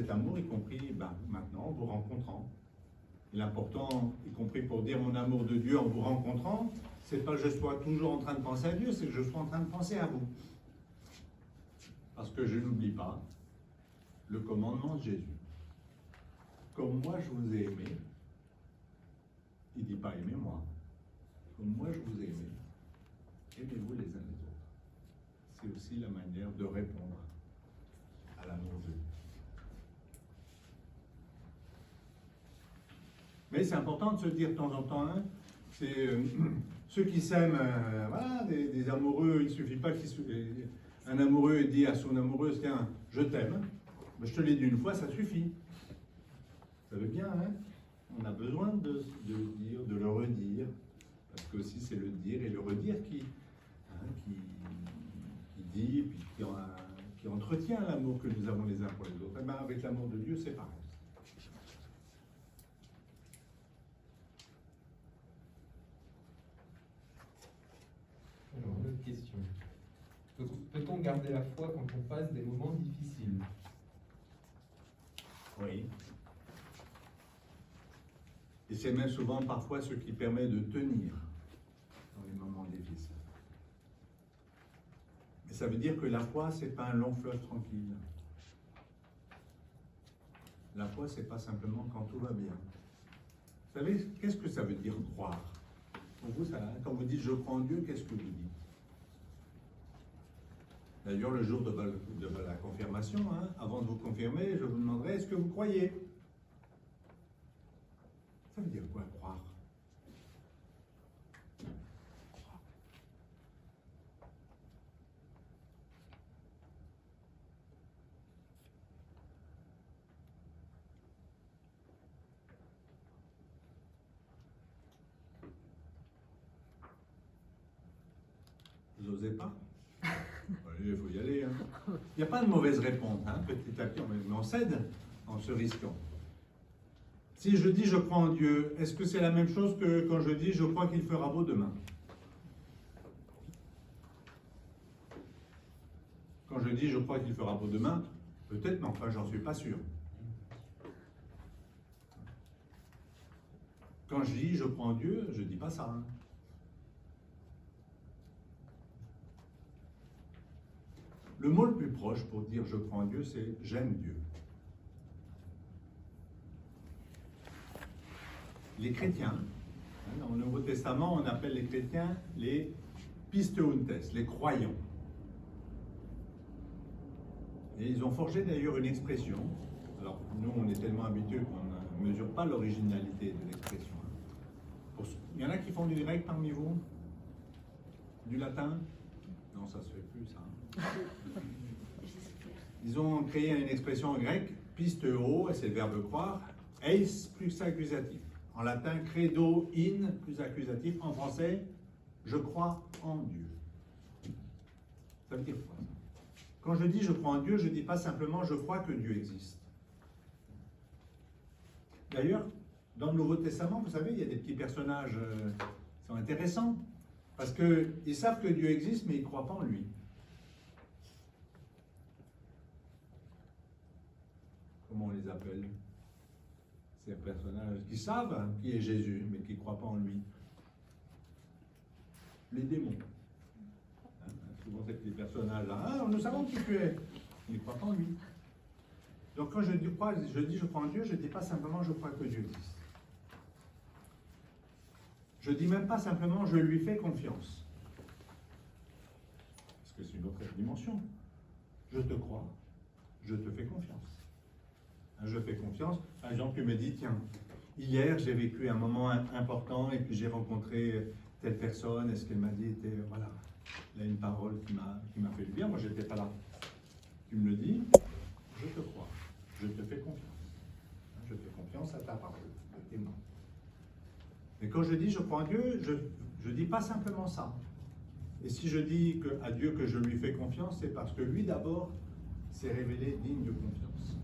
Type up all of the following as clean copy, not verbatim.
Cet amour, y compris maintenant, en vous rencontrant. L'important, y compris pour dire mon amour de Dieu en vous rencontrant, c'est pas que je sois toujours en train de penser à Dieu, c'est que je sois en train de penser à vous. Parce que je n'oublie pas le commandement de Jésus. Comme moi je vous ai aimé, il ne dit pas aimez-moi. Comme moi je vous ai aimé, aimez-vous les uns les autres. C'est aussi la manière de répondre à l'amour de Dieu. Mais c'est important de se dire de temps en temps, hein, c'est ceux qui s'aiment, voilà, des amoureux, il ne suffit pas qu'un amoureux dit à son amoureuse, tiens, je t'aime, je te l'ai dit une fois, ça suffit. Ça veut bien, hein? On a besoin de dire, de le redire, parce que aussi c'est le dire et le redire qui dit, puis qui entretient l'amour que nous avons les uns pour les autres. Et bien avec l'amour de Dieu, c'est pareil. Alors, une autre question. Peut-on garder la foi quand on passe des moments difficiles? Oui. Et c'est même souvent parfois ce qui permet de tenir dans les moments difficiles. Et ça veut dire que la foi, ce n'est pas un long fleuve tranquille. La foi, ce n'est pas simplement quand tout va bien. Vous savez, qu'est-ce que ça veut dire croire? Pour vous, ça, quand vous dites « je crois en Dieu », qu'est-ce que vous dites? D'ailleurs, le jour de la confirmation, hein, avant de vous confirmer, je vous demanderai « est-ce que vous croyez ?» Ça veut dire quoi, croire? Vous n'osez pas? Allez, il faut y aller. Hein. Il n'y a pas de mauvaise réponse. Hein. Petit à petit, mais on cède en se risquant. Si je dis je crois en Dieu, est-ce que c'est la même chose que quand je dis je crois qu'il fera beau demain? Quand je dis je crois qu'il fera beau demain, peut-être, mais enfin, j'en suis pas sûr. Quand je dis je crois en Dieu, je ne dis pas ça. Hein. Le mot le plus proche pour dire je crois en Dieu, c'est j'aime Dieu. Les chrétiens, dans le Nouveau Testament, on appelle les chrétiens les pisteountes, les croyants. Et ils ont forgé d'ailleurs une expression. Alors, nous, on est tellement habitués qu'on ne mesure pas l'originalité de l'expression. Il y en a qui font du grec parmi vous? Du latin? Non, ça se fait plus, ça. Ils ont créé une expression en grec, pisteo, c'est le verbe croire, eis plus accusatif. En latin, credo in plus accusatif. En français, je crois en Dieu. Ça veut dire quoi? Quand je dis je crois en Dieu, je ne dis pas simplement je crois que Dieu existe. D'ailleurs, dans le Nouveau Testament, vous savez, il y a des petits personnages qui sont intéressants, parce qu'ils savent que Dieu existe, mais ils ne croient pas en lui. Comment on les appelle? Ces personnages qui savent qui est Jésus, mais qui ne croient pas en lui. Les démons. Hein, souvent, c'est des personnages-là. Ah, nous savons qui tu es. Ils ne croient pas en lui. Donc, quand je dis je crois en Dieu, je ne dis pas simplement je crois que Dieu existe. Je ne dis même pas simplement je lui fais confiance. Parce que c'est une autre dimension. Je te crois, je te fais confiance. Je fais confiance. Par exemple, tu me dis, tiens, hier j'ai vécu un moment important et puis j'ai rencontré telle personne et ce qu'elle m'a dit était, voilà, il y a une parole qui m'a fait du bien. Moi, je n'étais pas là. Tu me le dis, je te crois, je te fais confiance. Je fais confiance à ta parole, de témoin. Mais quand je dis je crois en Dieu, je ne dis pas simplement ça. Et si je dis à Dieu que je lui fais confiance, c'est parce que lui d'abord s'est révélé digne de confiance.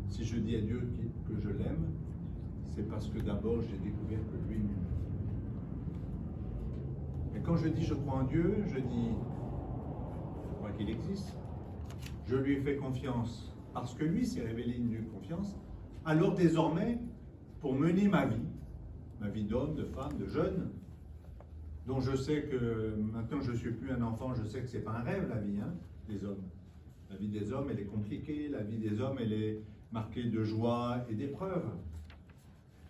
Si je dis à Dieu que je l'aime, c'est parce que d'abord j'ai découvert que lui m'aime. Mais quand je dis je crois en Dieu, je dis je crois qu'il existe. Je lui fais confiance parce que lui s'est révélé une confiance, alors désormais, pour mener ma vie d'homme, de femme, de jeune, dont je sais que maintenant je ne suis plus un enfant, je sais que ce n'est pas un rêve la vie des hommes. La vie des hommes, elle est compliquée, la vie des hommes, elle est marquée de joie et d'épreuves.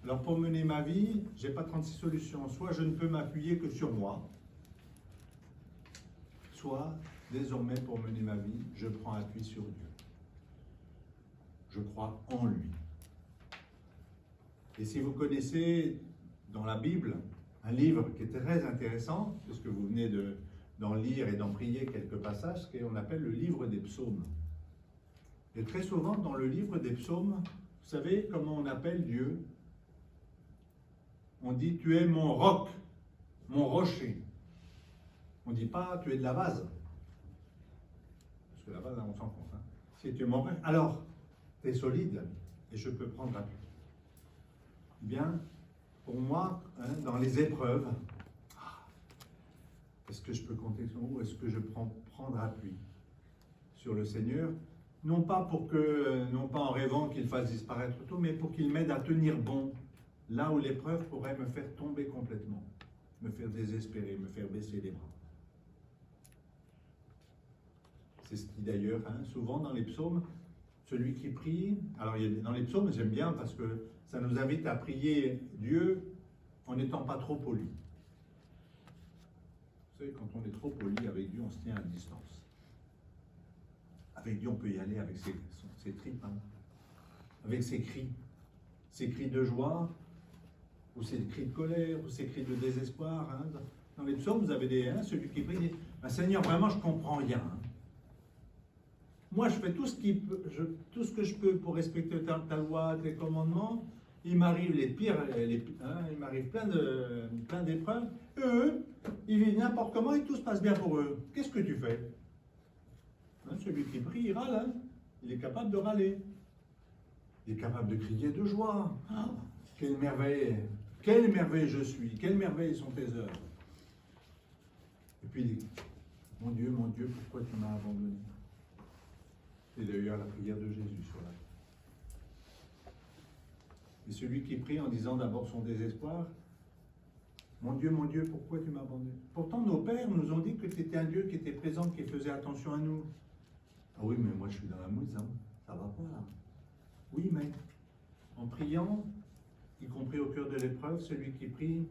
Alors pour mener ma vie, je n'ai pas 36 solutions. Soit je ne peux m'appuyer que sur moi, soit désormais pour mener ma vie, je prends appui sur Dieu. Je crois en lui. Et si vous connaissez dans la Bible un livre qui est très intéressant, puisque vous venez d'en lire et d'en prier quelques passages, ce qu'on appelle le livre des psaumes. Et très souvent dans le livre des psaumes, vous savez comment on appelle Dieu? On dit, tu es mon roc, mon rocher. On ne dit pas, tu es de la vase. Parce que la vase, on s'en compte. Si tu es mon roc, alors, tu es solide et je peux prendre appui. Bien, pour moi, dans les épreuves, est-ce que je peux compter sur vous? Est-ce que je peux prendre appui sur le Seigneur? Non pas en rêvant qu'il fasse disparaître tout, mais pour qu'il m'aide à tenir bon. Là où l'épreuve pourrait me faire tomber complètement, me faire désespérer, me faire baisser les bras. C'est ce qui d'ailleurs, souvent dans les psaumes, celui qui prie, alors dans les psaumes j'aime bien parce que ça nous invite à prier Dieu en n'étant pas trop poli. Vous savez, quand on est trop poli avec Dieu, on se tient à distance. Avec Dieu, on peut y aller avec ses tripes, avec ses cris de joie, ou ses cris de colère, ou ses cris de désespoir. Dans les psaumes, vous avez celui qui prie, dit, Seigneur, vraiment, je ne comprends rien. Moi, je fais tout ce que je peux pour respecter ta loi, tes commandements. Il m'arrive les pires, il m'arrive plein d'épreuves. Eux, ils vivent n'importe comment et tout se passe bien pour eux. Qu'est-ce que tu fais? Celui qui prie, il râle. Il est capable de râler. Il est capable de crier de joie. Quelle merveille je suis, quelle merveille sont tes œuvres. Et puis il dit, mon Dieu, pourquoi tu m'as abandonné? C'est d'ailleurs la prière de Jésus sur la croix. Et celui qui prie en disant d'abord son désespoir, mon Dieu, pourquoi tu m'as abandonné? Pourtant nos pères nous ont dit que tu étais un Dieu qui était présent, qui faisait attention à nous. Ah oui, mais moi je suis dans la mouise, ça va pas là. Oui, mais en priant, y compris au cœur de l'épreuve, celui qui prie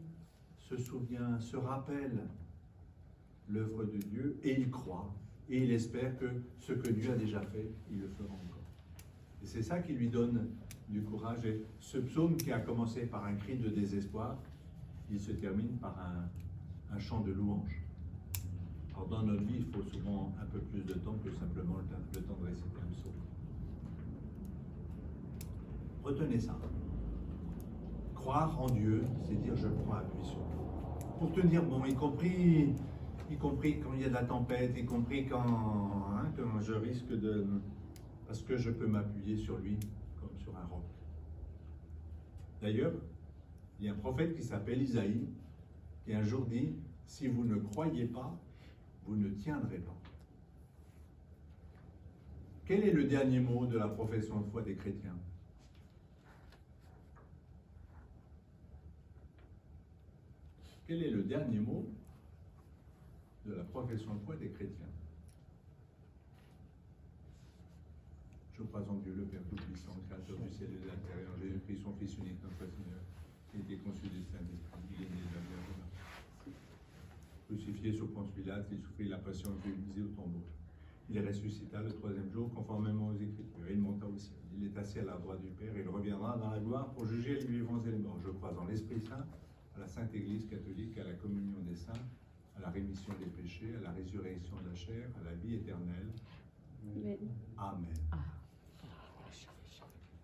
se souvient, se rappelle l'œuvre de Dieu et il croit. Et il espère que ce que Dieu a déjà fait, il le fera encore. Et c'est ça qui lui donne du courage. Et ce psaume qui a commencé par un cri de désespoir, il se termine par un chant de louange. Alors dans notre vie, il faut souvent un peu plus de temps que simplement le temps de réciter un psaume. Retenez ça. Croire en Dieu, c'est dire je prends appui sur lui. Pour tenir bon, y compris quand il y a de la tempête, y compris quand je risque de... Parce que je peux m'appuyer sur lui comme sur un roc. D'ailleurs, il y a un prophète qui s'appelle Isaïe, qui un jour dit, si vous ne croyez pas, vous ne tiendrez pas. Quel est le dernier mot de la profession de foi des chrétiens? Quel est le dernier mot de la profession de foi des chrétiens? Je crois en Dieu, le Père Tout-Puissant, Créateur du ciel et de la terre, en Jésus-Christ, son Fils unique, notre Seigneur, qui a été conçu du Saint-Esprit, il est né de la Vierge Marie. Crucifié sur Ponce Pilate, il souffrit la passion et fut misé au tombeau. Il ressuscita le troisième jour, conformément aux Écritures. Il monta au ciel. Il est assis à la droite du Père. Il reviendra dans la gloire pour juger les vivants et les morts. Je crois en l'Esprit Saint, à la Sainte Église catholique, à la communion des saints, à la rémission des péchés, à la résurrection de la chair, à la vie éternelle. Amen. Amen.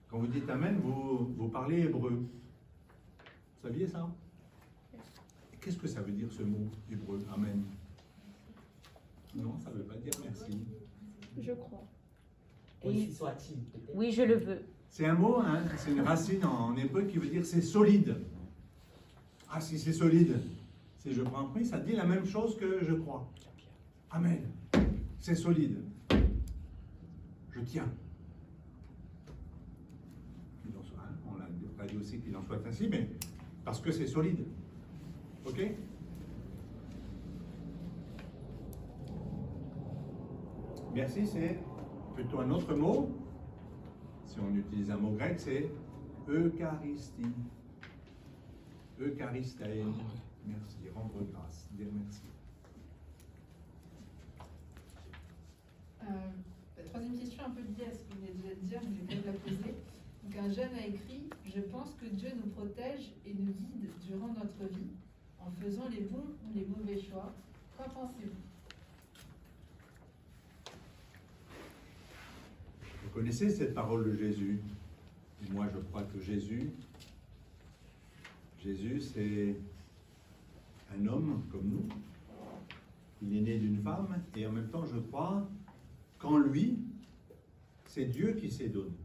Quand vous dites Amen, vous parlez hébreu. Vous saviez ça? Qu'est-ce que ça veut dire ce mot hébreu, Amen? Non, ça ne veut pas dire merci. Je crois. Ainsi soit-il, peut-être. Oui, je le veux. C'est un mot, c'est une racine en hébreu qui veut dire c'est solide. Ah, si c'est solide, si je prends appui, ça dit la même chose que je crois. Amen. C'est solide. Je tiens. pas dit aussi qu'il en soit ainsi, mais parce que c'est solide. Ok? Merci, c'est plutôt un autre mot. Si on utilise un mot grec, c'est Eucharistie. Eucharistein. Merci, rendre grâce, dire merci. La troisième question, un peu liée à ce que vous venez déjà de dire, mais je vais quand même la poser. Donc, un jeune a écrit: je pense que Dieu nous protège et nous guide durant notre vie en faisant les bons ou les mauvais choix. Qu'en pensez-vous? Vous connaissez cette parole de Jésus? Et moi, je crois que Jésus, c'est un homme comme nous. Il est né d'une femme et en même temps, je crois qu'en lui, c'est Dieu qui s'est donné.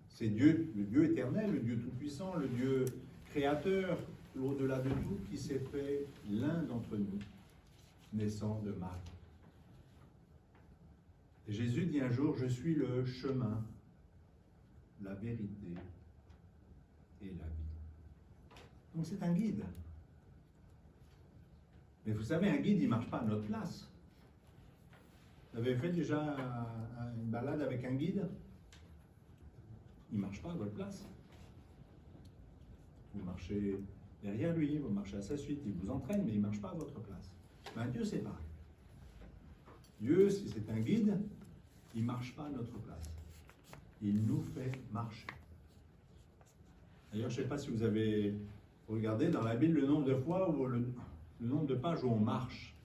C'est Dieu, le Dieu éternel, le Dieu tout-puissant, le Dieu créateur, au-delà de tout, qui s'est fait l'un d'entre nous, naissant de Marie. Et Jésus dit un jour: je suis le chemin, la vérité et la vie. Donc c'est un guide. Mais vous savez, un guide, il ne marche pas à notre place. Vous avez fait déjà une balade avec un guide? Il ne marche pas à votre place. Vous marchez derrière lui, vous marchez à sa suite, il vous entraîne, mais il ne marche pas à votre place. Ben, Dieu, c'est pareil. Dieu, si c'est un guide, il ne marche pas à notre place. Il nous fait marcher. D'ailleurs, je ne sais pas si vous avez regardé dans la Bible le nombre de fois où le nombre de pages où on marche.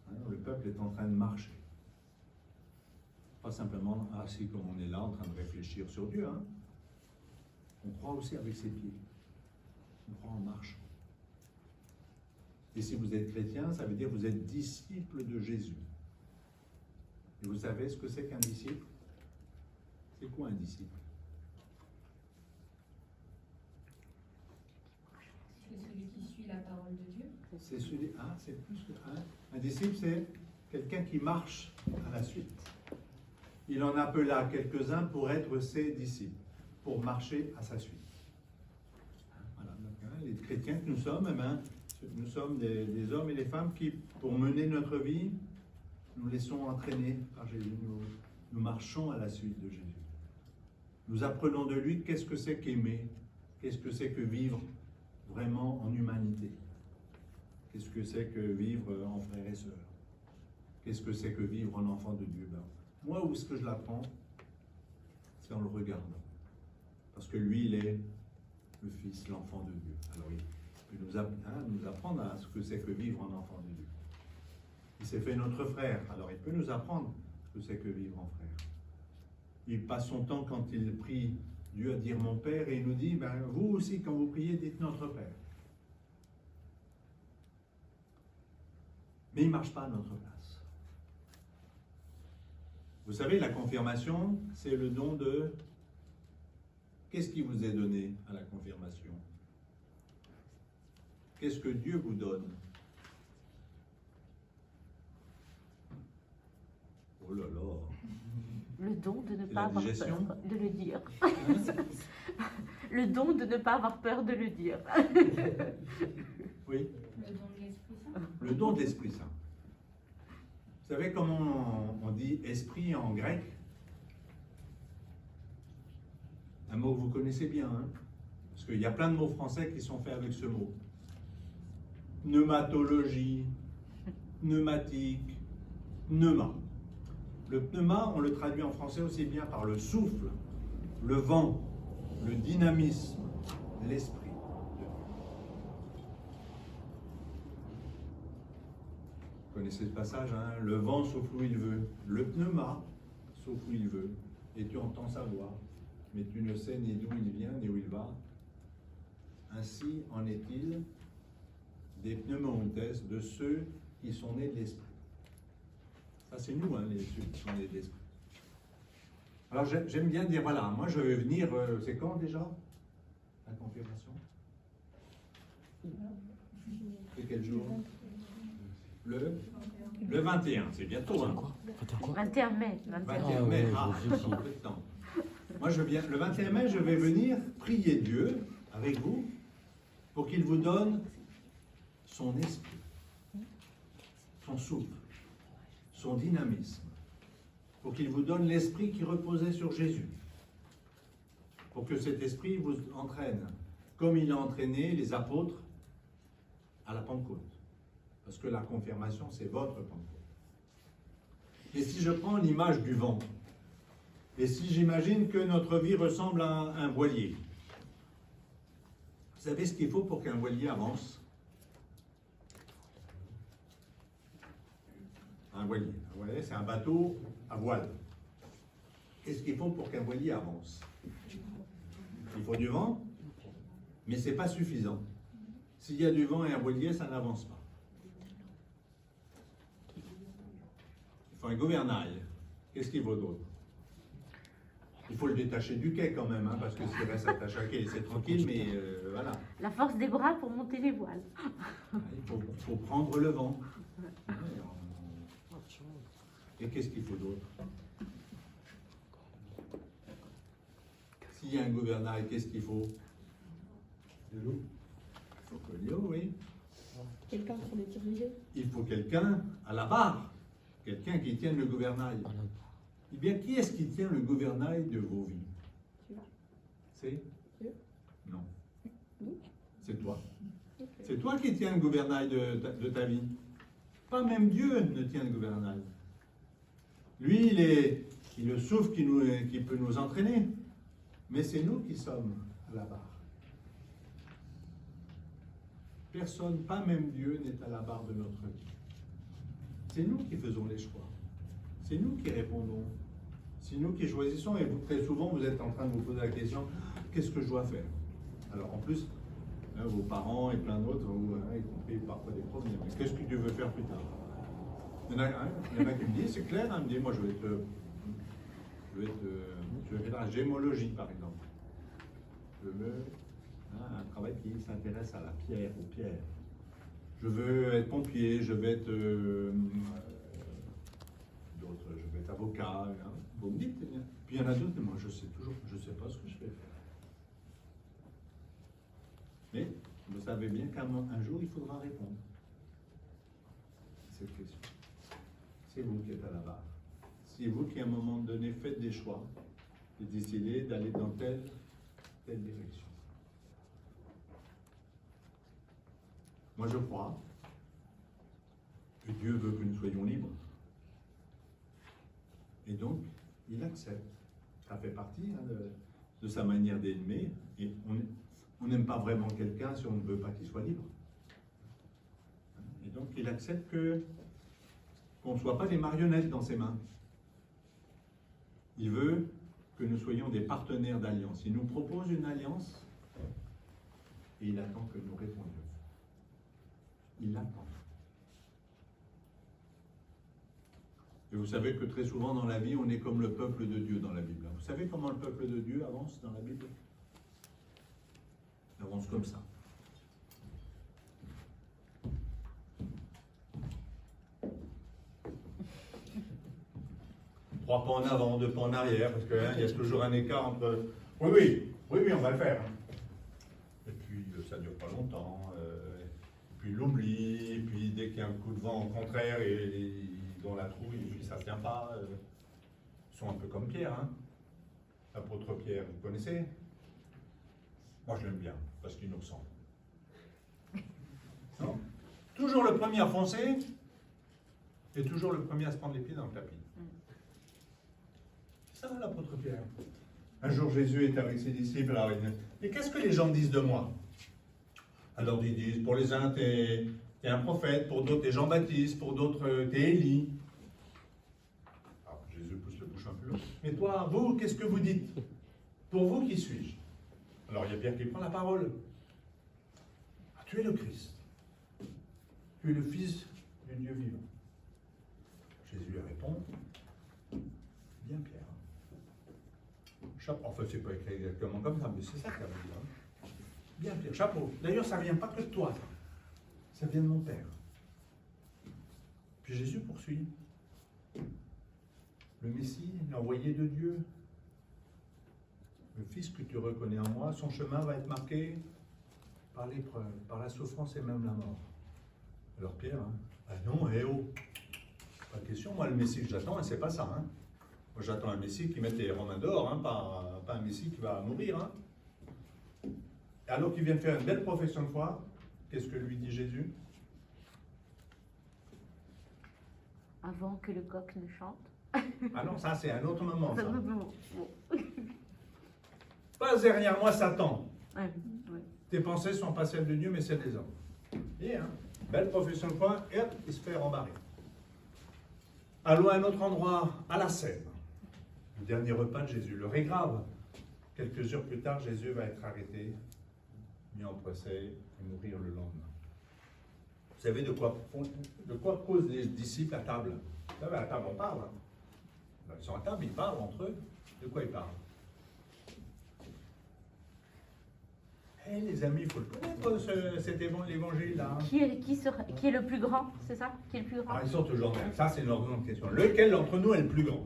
Alors, le peuple est en train de marcher. Pas simplement assis comme on est là, en train de réfléchir sur Dieu. Hein. On croit aussi avec ses pieds. On croit en marche. Et si vous êtes chrétien, ça veut dire que vous êtes disciple de Jésus. Et vous savez ce que c'est qu'un disciple? C'est quoi un disciple? C'est celui qui suit la parole de Dieu. C'est celui. Ah, c'est plus que. Un disciple, c'est quelqu'un qui marche à la suite. Il en appela quelques-uns pour être ses disciples, pour marcher à sa suite. Voilà. Donc, les chrétiens que nous sommes, eh bien, nous sommes des hommes et des femmes qui, pour mener notre vie, nous laissons entraîner par Jésus. Nous marchons à la suite de Jésus. Nous apprenons de lui qu'est-ce que c'est qu'aimer, qu'est-ce que c'est que vivre vraiment en humanité, qu'est-ce que c'est que vivre en frères et sœurs, qu'est-ce que c'est que vivre en enfant de Dieu. Ben, moi, où est-ce que je l'apprends? C'est en le regardant. Parce que lui, il est le Fils, l'enfant de Dieu. Alors, il peut nous apprendre à ce que c'est que vivre en enfant de Dieu. Il s'est fait notre frère, alors il peut nous apprendre ce que c'est que vivre en frère. Il passe son temps, quand il prie Dieu, à dire mon Père, et il nous dit, ben, vous aussi, quand vous priez, dites notre Père. Mais il ne marche pas à notre place. Vous savez, la confirmation, c'est le don de... Qu'est-ce qui vous est donné à la confirmation? Qu'est-ce que Dieu vous donne? Oh là là! Le don de ne C'est pas la avoir digestion. peur de le dire. Le don de ne pas avoir peur de le dire. Oui? Le don de l'Esprit Saint. Le don de l'Esprit Saint. Vous savez comment on dit esprit en grec? Un mot que vous connaissez bien, hein? Parce qu'il y a plein de mots français qui sont faits avec ce mot. Pneumatologie, pneumatique, pneuma. Le pneuma, on le traduit en français aussi bien par le souffle, le vent, le dynamisme, l'esprit. Vous connaissez ce passage, hein? Le vent souffle où il veut, le pneuma souffle où il veut, et tu entends sa voix, mais tu ne sais ni d'où il vient ni où il va. Ainsi en est-il des pneumontes, de ceux qui sont nés de l'esprit. Ça, c'est nous, hein, ceux qui sont nés de l'esprit. Alors, j'aime bien dire, voilà, moi je vais venir, c'est quand déjà la confirmation? C'est quel jour? Le 21, c'est bientôt, hein? 21 mai. 21 mai, ah, un peu de temps. Moi, le 21 mai, je vais venir prier Dieu avec vous pour qu'il vous donne son esprit, son souffle, son dynamisme, pour qu'il vous donne l'esprit qui reposait sur Jésus, pour que cet esprit vous entraîne, comme il a entraîné les apôtres à la Pentecôte. Parce que la confirmation, c'est votre Pentecôte. Et si je prends l'image du vent, et si j'imagine que notre vie ressemble à un voilier, vous savez ce qu'il faut pour qu'un voilier avance? Un voilier, c'est un bateau à voile. Qu'est-ce qu'il faut pour qu'un voilier avance? Il faut du vent, mais ce n'est pas suffisant. S'il y a du vent et un voilier, ça n'avance pas. Il faut un gouvernail. Qu'est-ce qu'il faut d'autre? Il faut le détacher du quai quand même, hein, parce que s'il reste attaché à quai, c'est tranquille, mais voilà. La force des bras pour monter les voiles. Il faut prendre le vent. Et qu'est-ce qu'il faut d'autre? S'il y a un gouvernail, qu'est-ce qu'il faut? De l'eau. Il faut que l'eau, oui. Quelqu'un pour les diriger. Il faut quelqu'un à la barre, quelqu'un qui tienne le gouvernail. Eh bien, qui est-ce qui tient le gouvernail de vos vies? C'est Dieu. Non. Nous. C'est toi. Okay. C'est toi qui tiens le gouvernail de ta vie. Pas même Dieu ne tient le gouvernail. Lui, il est le souffle qui peut nous entraîner. Mais c'est nous qui sommes à la barre. Personne, pas même Dieu, n'est à la barre de notre vie. C'est nous qui faisons les choix. C'est nous qui répondons. C'est nous qui choisissons. Et vous, très souvent, vous êtes en train de vous poser la question, qu'est-ce que je dois faire? Alors en plus, hein, vos parents et plein d'autres, y compris parfois des problèmes. Mais qu'est-ce que Dieu veut faire plus tard? Il y en a qui me disent, c'est clair, hein, me disent, moi je vais faire la gémologie par exemple. Je veux un travail qui s'intéresse à la pierre, aux pierres. Je veux être pompier, je veux être je vais être avocat. Hein. Vous me dites, hein. Puis il y en a d'autres, moi je sais pas ce que je vais faire. Mais vous savez bien qu'un jour il faudra répondre à cette question. C'est vous qui êtes à la barre. C'est vous qui à un moment donné faites des choix et décidez d'aller dans telle direction. Moi je crois que Dieu veut que nous soyons libres. Et donc, il accepte. Ça fait partie hein, de sa manière d'aimer. Et on n'aime pas vraiment quelqu'un si on ne veut pas qu'il soit libre. Et donc, il accepte qu'on ne soit pas des marionnettes dans ses mains. Il veut que nous soyons des partenaires d'alliance. Il nous propose une alliance et il attend que nous répondions. Il l'attend. Et vous savez que très souvent dans la vie, on est comme le peuple de Dieu dans la Bible. Vous savez comment le peuple de Dieu avance dans la Bible? Il avance comme ça. Trois pas en avant, deux pas en arrière, parce qu'il y a toujours un écart entre... Oui, on va le faire. Et puis, ça ne dure pas longtemps. Puis, il l'oublie. Et puis, dès qu'il y a un coup de vent contraire et dans la trouille, et puis ça ne tient pas. Ils sont un peu comme Pierre. Hein. L'apôtre Pierre, vous connaissez? Moi, je l'aime bien, parce qu'il nous ressemble. Non? Toujours le premier à foncer, et toujours le premier à se prendre les pieds dans le tapis. C'est ça, l'apôtre Pierre. Un jour, Jésus est avec ses disciples. Alors, et qu'est-ce que les gens disent de moi? Alors, ils disent, pour les uns, t'es un prophète, pour d'autres, t'es Jean-Baptiste, pour d'autres, t'es Élie. Alors, Jésus pousse le bouchon un peu loin. Mais toi, vous, qu'est-ce que vous dites? Pour vous, qui suis-je? Alors, il y a Pierre qui prend la parole. Ah, tu es le Christ. Tu es le Fils du Dieu vivant. Jésus lui répond, bien Pierre. Chapeau. Enfin, c'est pas écrit exactement comme ça, mais c'est ça qu'elle veut dire. Bien Pierre, chapeau. D'ailleurs, ça ne vient pas que de toi, ça vient de mon Père. Puis Jésus poursuit. Le Messie, l'envoyé de Dieu, le Fils que tu reconnais en moi, son chemin va être marqué par l'épreuve, par la souffrance et même la mort. Alors Pierre, hein, ah non, oh, pas de question, moi le Messie que j'attends, c'est pas ça. Hein. Moi j'attends un Messie qui mette les Romains dehors, hein, pas un Messie qui va mourir. Hein. Et alors qu'il vient de faire une belle profession de foi, qu'est-ce que lui dit Jésus? Avant que le coq ne chante. Ah non, ça c'est un autre moment. Ça. Bon. Pas derrière moi Satan. Ouais. Tes pensées sont pas celles de Dieu, mais celles des hommes. Et hein, belle profession de foi, et hop, il se fait rembarrer. Allons à un autre endroit, à la Seine. Le dernier repas de Jésus. L'heure est grave. Quelques heures plus tard, Jésus va être arrêté, mis en procès et mourir le lendemain. Vous savez de quoi causent les disciples à table? Vous savez, à table, on parle. Hein. Ils sont à table, ils parlent entre eux. De quoi ils parlent? Eh les amis, il faut le connaître, cet évangile-là. Qui est le plus grand, c'est ça? Qui est le plus grand? Ah, ils sont toujours même. Ça, c'est une grande question. Lequel d'entre nous est le plus grand?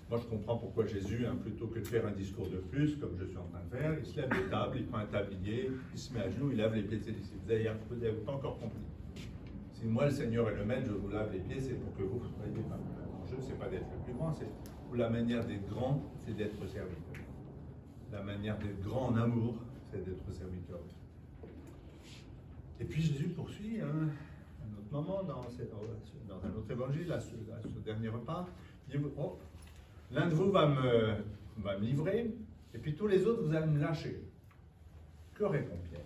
Moi, je comprends pourquoi Jésus, hein, plutôt que de faire un discours de plus, comme je suis en train de faire, il se lève de table, il prend un tablier, il se met à genoux, il lave les pieds de ses disciples. Vous n'avez pas encore compris. Si moi, le Seigneur est le maître, je vous lave les pieds, c'est pour que vous soyez pas. L'enjeu, c'est pas d'être le plus grand, c'est où la manière d'être grand, c'est d'être serviteur. La manière d'être grand en amour, c'est d'être serviteur. Et puis Jésus poursuit, hein, un autre moment, dans un autre évangile, à ce dernier repas, il dit, oh, l'un de vous va me livrer, et puis tous les autres, vous allez me lâcher. Que répond Pierre?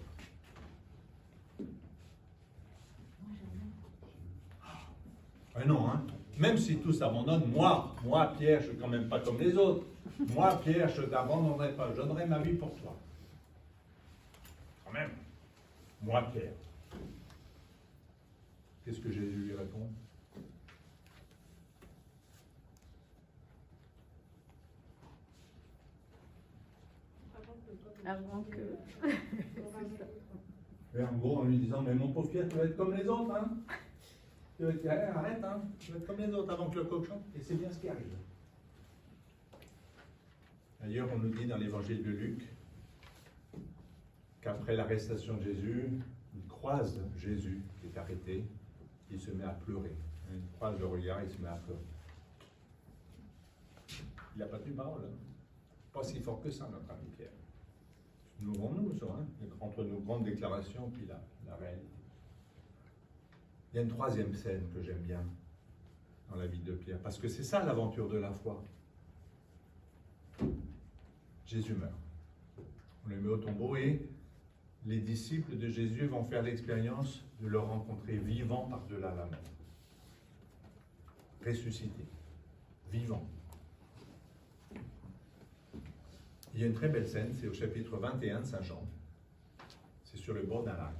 Ah non, hein. Même si tous s'abandonnent, moi, Pierre, je ne suis quand même pas comme les autres. Moi, Pierre, je ne t'abandonnerai pas, je donnerai ma vie pour toi. Quand même. Moi, Pierre. Qu'est-ce que Jésus lui répond? Avant que... Et en gros, en lui disant, mais mon pauvre Pierre, tu vas être comme les autres, hein. Tu vas être, arrête, hein. Tu vas être comme les autres avant que le coq chante. Et c'est bien ce qui arrive. D'ailleurs, on nous dit dans l'évangile de Luc qu'après l'arrestation de Jésus, il croise Jésus qui est arrêté, il se met à pleurer. Il croise le regard, il se met à pleurer. Il n'a pas tenu parole. Hein. Pas si fort que ça, notre ami Pierre. Nous rendons-nous ça, hein, entre nos grandes déclarations puis la réalité. Il y a une troisième scène que j'aime bien dans la vie de Pierre, parce que c'est ça l'aventure de la foi. Jésus meurt. On le met au tombeau et les disciples de Jésus vont faire l'expérience de le rencontrer vivant par-delà la mort. Ressuscité. Vivant. Il y a une très belle scène, c'est au chapitre 21 de Saint Jean. C'est sur le bord d'un lac.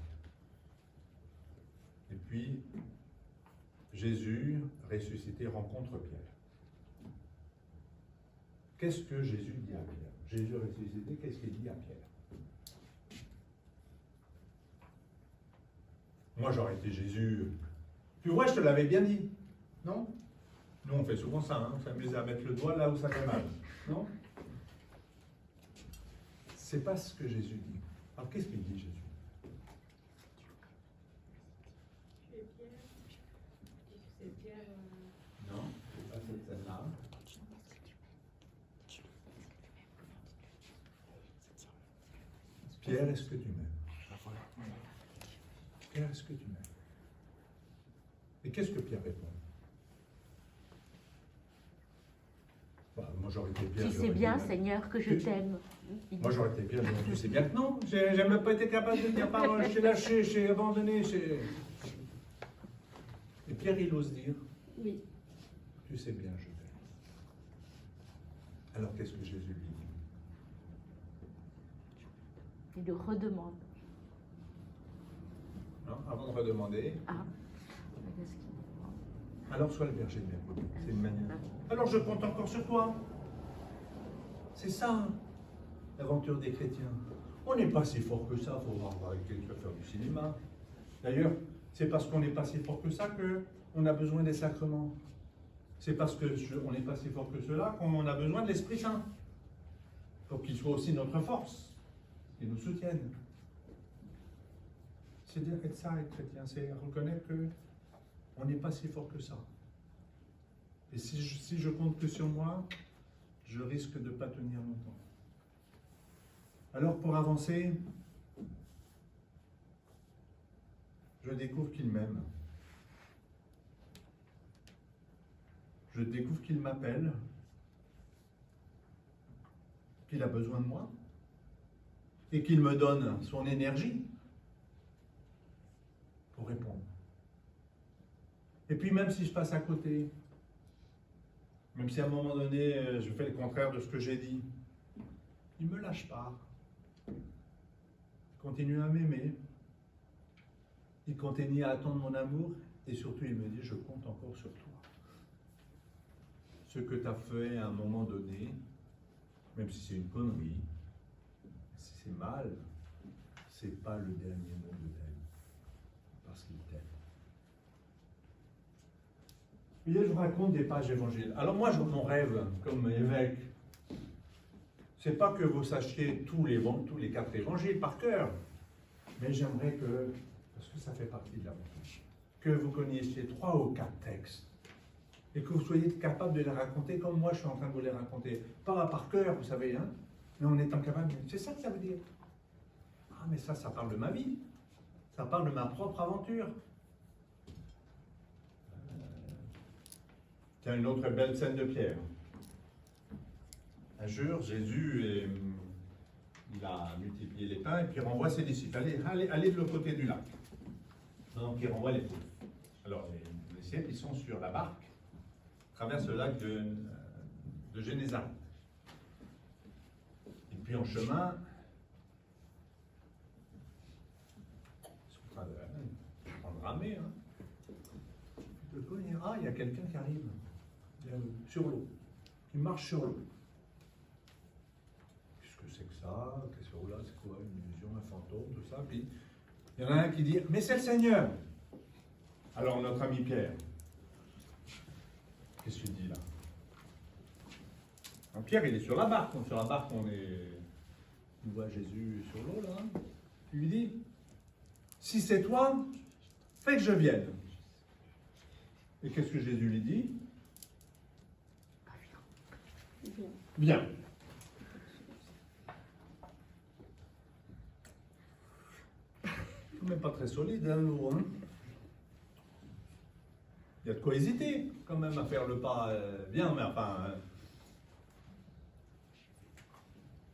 Et puis, Jésus, ressuscité, rencontre Pierre. Qu'est-ce que Jésus dit à Pierre? Jésus ressuscité, qu'est-ce qu'il dit à Pierre? Moi, j'aurais été Jésus. Tu vois, je te l'avais bien dit. Non? Nous, on fait souvent ça, hein? On s'amuse à mettre le doigt là où ça fait mal. Non? C'est pas ce que Jésus dit. Alors, qu'est-ce qu'il dit, Jésus? Non, c'est pas cette scène-là. Pierre, est-ce que tu m'aimes? Pierre, est-ce que tu m'aimes? Et qu'est-ce que Pierre répond? Bah, moi j'aurais été Pierre. Tu sais bien, Seigneur, que je t'aime. Moi j'aurais été Pierre, tu sais bien que non. J'ai même pas été capable de dire parole. J'ai lâché, j'ai abandonné. Et Pierre, il ose dire, Oui. tu sais bien, je t'aime. Alors qu'est-ce que Jésus lui dit? Il le redemande. Non, avant de redemander. Ah. Alors sois le berger de mes brebis. C'est une manière. Alors je compte encore sur toi. C'est ça, l'aventure des chrétiens. On n'est pas si fort que ça, il faut voir avec quelqu'un faire du cinéma. D'ailleurs, c'est parce qu'on n'est pas si fort que ça qu'on a besoin des sacrements. C'est parce qu'on n'est pas si fort que cela qu'on a besoin de l'Esprit Saint. pour qu'il soit aussi notre force, qu'il nous soutienne. C'est dire être ça, être chrétien, c'est reconnaître que on n'est pas si fort que ça. Et si je compte que sur moi, je risque de ne pas tenir longtemps. Alors pour avancer, je découvre qu'il m'aime. Je découvre qu'il m'appelle, qu'il a besoin de moi et qu'il me donne son énergie pour répondre. Et puis même si je passe à côté, même si à un moment donné je fais le contraire de ce que j'ai dit, il ne me lâche pas. Il continue à m'aimer. Il continue à attendre mon amour et surtout il me dit je compte encore sur toi. Ce que tu as fait à un moment donné, même si c'est une connerie, si c'est mal, c'est pas le dernier mot de ta vie, parce qu'il t'aime. Et je vous raconte des pages d'évangile. Alors moi, mon rêve, comme évêque, c'est pas que vous sachiez tous les 4 évangiles par cœur, mais j'aimerais que, parce que ça fait partie de l'aventure, que vous connaissiez 3 ou 4 textes et que vous soyez capable de les raconter comme moi je suis en train de vous les raconter. Pas par cœur, vous savez, hein, mais en étant capable de... C'est ça que ça veut dire. Ah, mais ça parle de ma vie. Ça parle de ma propre aventure. Tiens, une autre belle scène de Pierre. Un jour, Jésus, il a multiplié les pains et puis il renvoie ses disciples. Allez de l'autre côté du lac. Donc, il renvoie les foules. Alors, les disciples, ils sont sur la barque, traversent le lac de Génézareth. Et puis, en chemin, ils sont en train de ramer. Hein. De quoi, il y a quelqu'un qui arrive sur l'eau, qui marche sur l'eau. Qu'est-ce que c'est que ça? Qu'est-ce que là? C'est quoi? Une illusion, un fantôme, tout ça? Puis il y en a un qui dit, mais c'est le Seigneur! Alors notre ami Pierre, qu'est-ce qu'il dit là? Alors, Pierre, il est sur la barque. Sur la barque, on voit Jésus sur l'eau là. Il lui dit, si c'est toi, fais que je vienne. Et qu'est-ce que Jésus lui dit? Viens. Mais pas très solide, hein, l'eau, hein. Il y a de quoi hésiter, quand même, à faire le pas. Bien, mais enfin...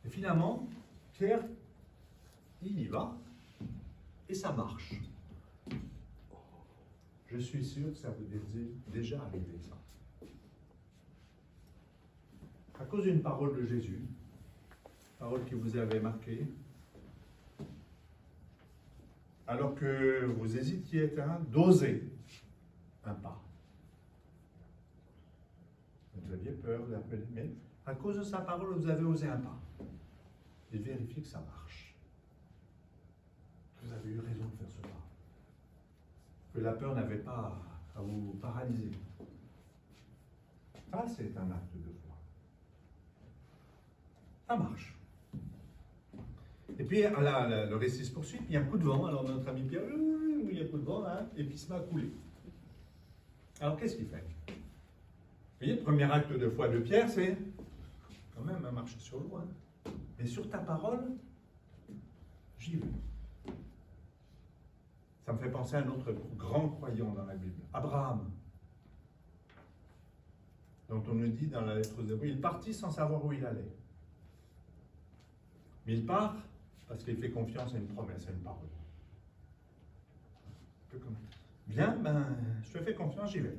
Et finalement, Pierre, il y va, et ça marche. Je suis sûr que ça vous est déjà arrivé, ça. À cause d'une parole de Jésus, parole qui vous avait marqué, alors que vous hésitiez d'oser un pas. Vous aviez peur d'appeler, mais à cause de sa parole, vous avez osé un pas. Et vérifiez que ça marche. Vous avez eu raison de faire ce pas. Que la peur n'avait pas à vous paralyser. Ça, c'est un acte de foi. Ça marche. Et puis, le récit se poursuit, il y a un coup de vent. Alors, notre ami Pierre, il y a un coup de vent, hein, et puis il se met à couler. Alors, qu'est-ce qu'il fait? Vous voyez, le premier acte de foi de Pierre, c'est quand même un marcher sur l'eau. Hein. Mais sur ta parole, j'y vais. Ça me fait penser à un autre grand croyant dans la Bible, Abraham, dont on nous dit dans la lettre aux Hébreux, il partit sans savoir où il allait. Mais il part parce qu'il fait confiance à une promesse, à une parole. Un peu comme, bien, je te fais confiance, j'y vais.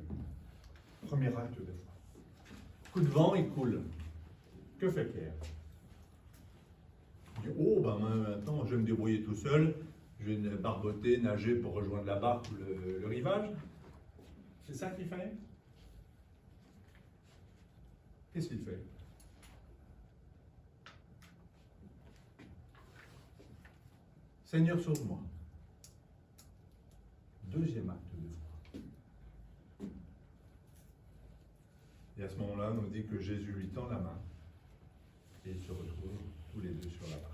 Premier acte de foi. Coup de vent, il coule. Que fait Pierre? Il dit, maintenant, je vais me débrouiller tout seul. Je vais barboter, nager pour rejoindre la barque ou le rivage. C'est ça qu'il fait? Qu'est-ce qu'il fait? Seigneur, sauve-moi. Deuxième acte de foi. Et à ce moment-là, on nous dit que Jésus lui tend la main. Et ils se retrouvent tous les deux sur la barque.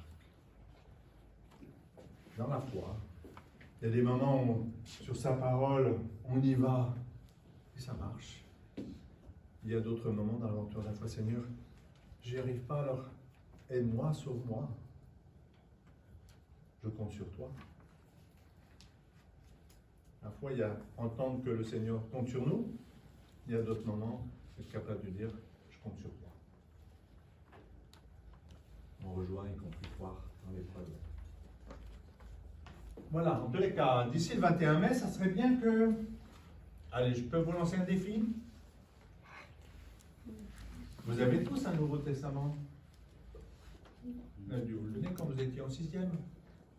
Dans la foi, il y a des moments où, sur sa parole, on y va et ça marche. Il y a d'autres moments dans l'aventure de la foi, Seigneur, j'y arrive pas, alors aide-moi, sauve-moi. Je compte sur toi. La foi, il y a entendre que le Seigneur compte sur nous. Il y a d'autres moments, être capable de dire, je compte sur toi. On rejoint, y compris croire dans l'épreuve. Voilà, en tous les cas, d'ici le 21 mai, ça serait bien que... Allez, je peux vous lancer un défi? Vous avez tous un Nouveau Testament? Vous avez dû vous le donner quand vous étiez en 6e.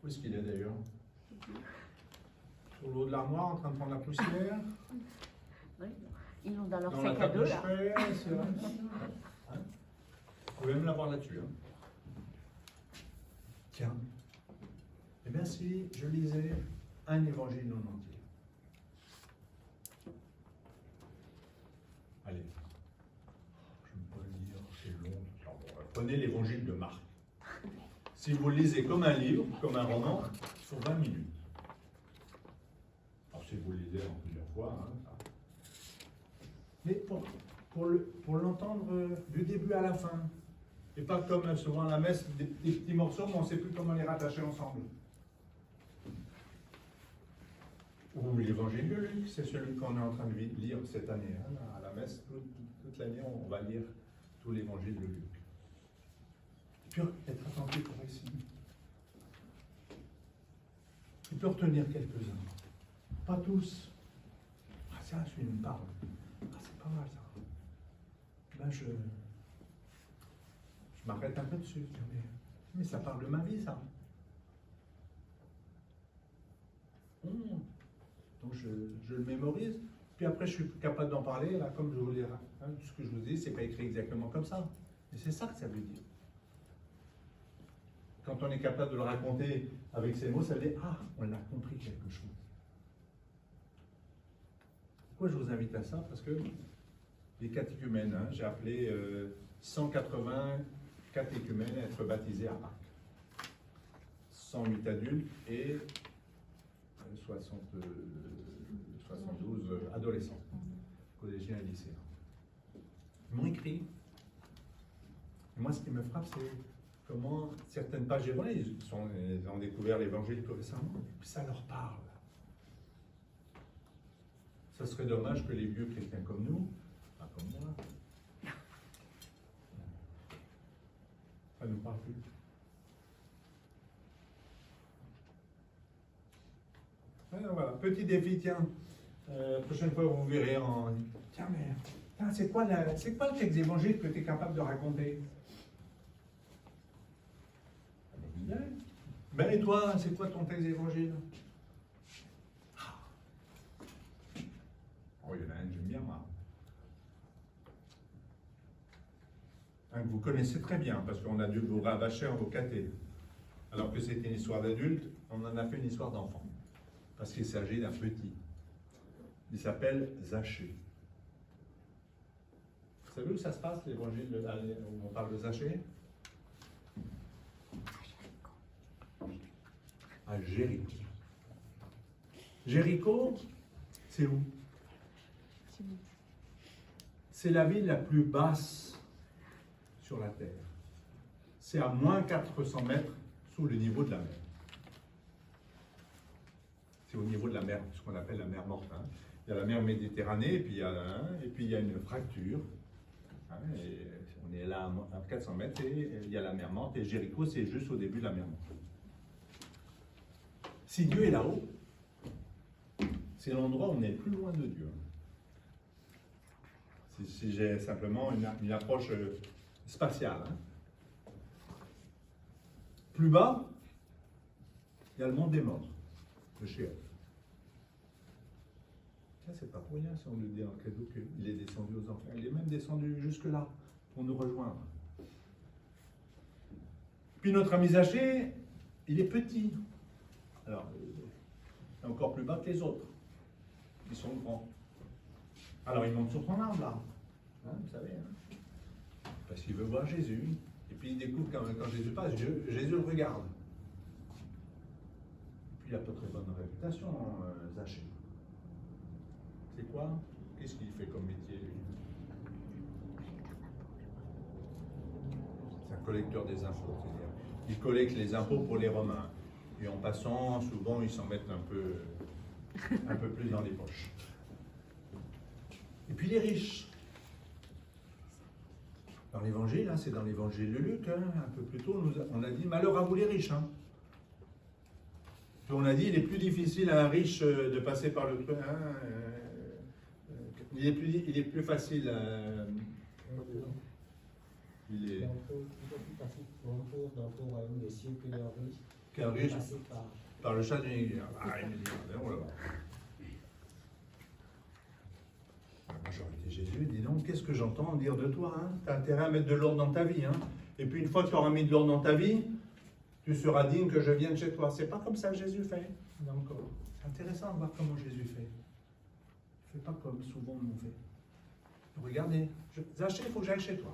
Où est-ce qu'il est d'ailleurs? Sur le haut de l'armoire, en train de prendre la poussière? Oui, ils l'ont dans leur Dans la sac à table dos de là. chevet, c'est vrai. Hein? Vous pouvez même l'avoir là-dessus. Hein. Tiens. Eh bien, si je lisais un évangile en entier. Allez. Je ne peux pas le lire, c'est long. Prenez l'évangile de Marc. Si vous le lisez comme un livre, comme un roman, il faut 20 minutes. Alors, si vous le lisez en plusieurs fois, hein, ça. Mais pour l'entendre du début à la fin. Et pas comme souvent à la messe, des petits morceaux, mais on ne sait plus comment les rattacher ensemble. Ou l'évangile de Luc, c'est celui qu'on est en train de lire cette année. Hein, à la messe, toute l'année, on va lire tout l'évangile de Luc. Et puis, être attentif au récit. Il peut retenir quelques-uns. Pas tous. Ah, ça, celui-là me parle. Ah, c'est pas mal, ça. Ben, je m'arrête un peu dessus. Mais ça parle de ma vie, ça. Donc je le mémorise, puis après je suis capable d'en parler, là, comme je vous l'ai ce que je vous dis, c'est pas écrit exactement comme ça. Mais c'est ça que ça veut dire. Quand on est capable de le raconter avec ces mots, ça veut dire, ah, on a compris quelque chose. Pourquoi je vous invite à ça? Parce que les catéchumènes, hein, j'ai appelé 180 catéchumènes à être baptisés à Pâques. 108 adultes et 72 adolescents, collégiens et lycéens. Ils m'ont écrit. Et moi, ce qui me frappe, c'est comment certaines pages hébreues, ils ont découvert l'évangile tout récemment, et puis ça leur parle. Ça serait dommage que les vieux chrétiens comme nous, pas comme moi, ça ne nous parle plus. Alors voilà, petit défi, tiens. Prochaine fois, vous verrez en... Tiens, mais c'est quoi le texte d'évangile que tu es capable de raconter? Ben et toi, c'est quoi ton texte d'évangile? Oh, il y en a un que j'aime bien, moi. Un que vous connaissez très bien, parce qu'on a dû vous rabâcher en vos catés. Alors que c'était une histoire d'adulte, on en a fait une histoire d'enfant. Parce qu'il s'agit d'un petit. Il s'appelle Zachée. Vous savez où ça se passe, l'évangile où on parle de Zachée? À Jéricho. Jéricho, c'est où? C'est la ville la plus basse sur la terre. C'est à moins 400 mètres sous le niveau de la mer. C'est au niveau de la mer, ce qu'on appelle la mer Morte. Hein. Il y a la mer Méditerranée, et puis il y a une fracture. Hein, et on est là à 400 mètres, et il y a la mer Morte, et Jéricho, c'est juste au début de la mer Morte. Si Dieu est là-haut, c'est l'endroit où on est le plus loin de Dieu. Si j'ai simplement une approche spatiale. Hein. Plus bas, il y a le monde des morts, le Sheol. Ça, c'est pas pour rien si on nous dit en cadeau qu'il est descendu aux enfers. Il est même descendu jusque-là pour nous rejoindre. Puis notre ami Zachée, il est petit. Alors, encore plus bas que les autres. Ils sont grands. Alors, il monte sur son arbre, là. Hein, vous savez. Hein, parce qu'il veut voir Jésus. Et puis il découvre quand Jésus passe, Jésus le regarde. Puis il n'a pas très bonne réputation, Zachée. C'est quoi? Qu'est-ce qu'il fait comme métier, lui? C'est un collecteur des impôts, c'est-à-dire il collecte les impôts pour les Romains. Et en passant, souvent, ils s'en mettent un peu plus dans les poches. Et puis les riches. Dans l'évangile, c'est dans l'évangile de Luc, un peu plus tôt, on a dit malheur à vous les riches. Puis on a dit il est plus difficile à un riche de passer par le truc. Il est plus facile à. Il est. Dans le royaume des cieux que leur riche. Qu'un riche Passer par le chat d'une aiguille. Ah, il me dit, on là-bas. Moi, j'aurais été Jésus, dis donc, qu'est-ce que j'entends dire de toi, Tu as intérêt à mettre de l'ordre dans ta vie, Et puis une fois que tu auras mis de l'ordre dans ta vie, tu seras digne que je vienne chez toi. C'est pas comme ça que Jésus fait. Donc, c'est intéressant de voir comment Jésus fait. Il ne fait pas comme souvent nous on fait. Regardez, Zachée, il faut que j'aille chez toi.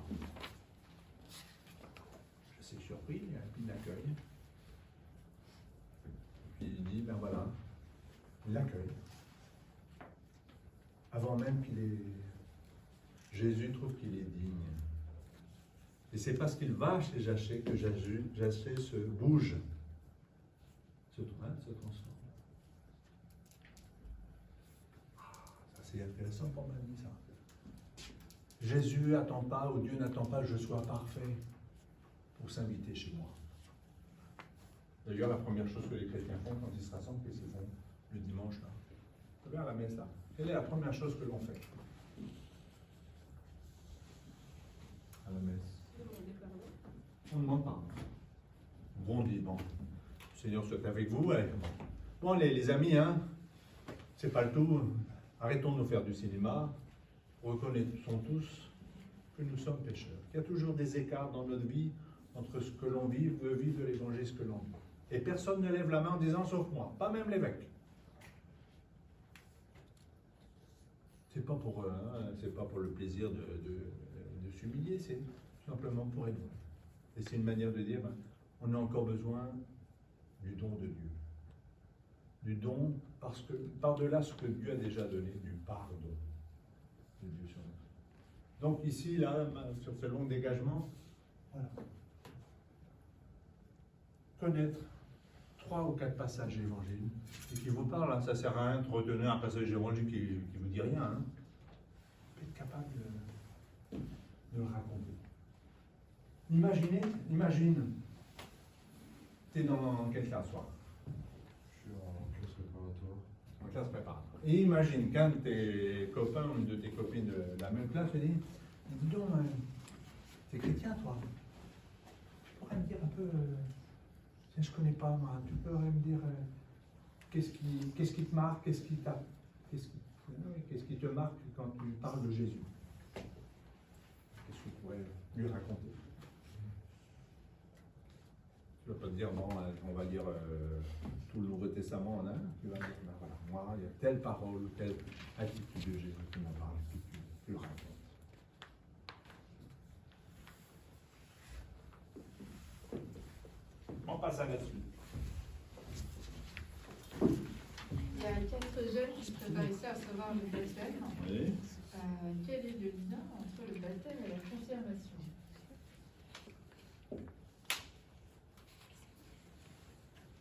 Je suis surpris, et puis il l'accueille. Puis il dit, ben voilà, il l'accueille. Avant même qu'il ait... Jésus trouve qu'il est digne. Et c'est parce qu'il va chez Zachée que Zachée se bouge, se transforme. Ça c'est intéressant pour ma vie, ça. Jésus n'attend pas, ou Dieu n'attend pas que je sois parfait pour s'inviter chez moi. D'ailleurs, la première chose que les chrétiens font quand ils se rassemblent, qu'est-ce qu'ils font le dimanche là? Regarde la messe là. Quelle est la première chose que l'on fait à la messe? On demande pardon. Bon, on dit bon, le Seigneur soit avec vous. Ouais. Bon, les amis, c'est pas le tout. Arrêtons de nous faire du cinéma. Reconnaissons tous que nous sommes pécheurs. Il y a toujours des écarts dans notre vie entre ce que l'on veut vivre de l'évangile et ce que l'on vit. Et personne ne lève la main en disant sauf moi, pas même l'évêque. C'est pas pour le plaisir de s'humilier, c'est simplement pour être vrai. Et c'est une manière de dire, on a encore besoin du don de Dieu. Du don, parce que par-delà ce que Dieu a déjà donné, du pardon de Dieu sur nous. Donc ici, là, sur ce long dégagement, voilà. Connaître 3 ou 4 passages d'évangile et qui vous parlent, ça ne sert à rien de retenir un passage d'évangile qui ne vous dit rien. Être capable de le raconter. Imagine, tu es dans quelle classe, toi? Je suis en classe préparatoire. En classe préparatoire. Et imagine qu'un de tes copains ou de tes copines de la même classe te dit, dis donc, t'es chrétien, toi? Tu pourrais me dire un peu, je connais pas, moi, tu pourrais me dire qu'est-ce qui te marque, qu'est-ce qui te marque quand tu parles de Jésus? Qu'est-ce que tu pourrais lui raconter? Tu ne vas pas te dire, bon, on va lire tout le Nouveau Testament en un. Tu vas dire, voilà, moi, il y a telle parole, telle attitude de Jésus qui m'en parle, puis tu le racontes. On passe à la suite. Il y a 4 jeunes qui se préparent ici à recevoir le baptême. Oui. Quel est le lien entre le baptême et la confirmation?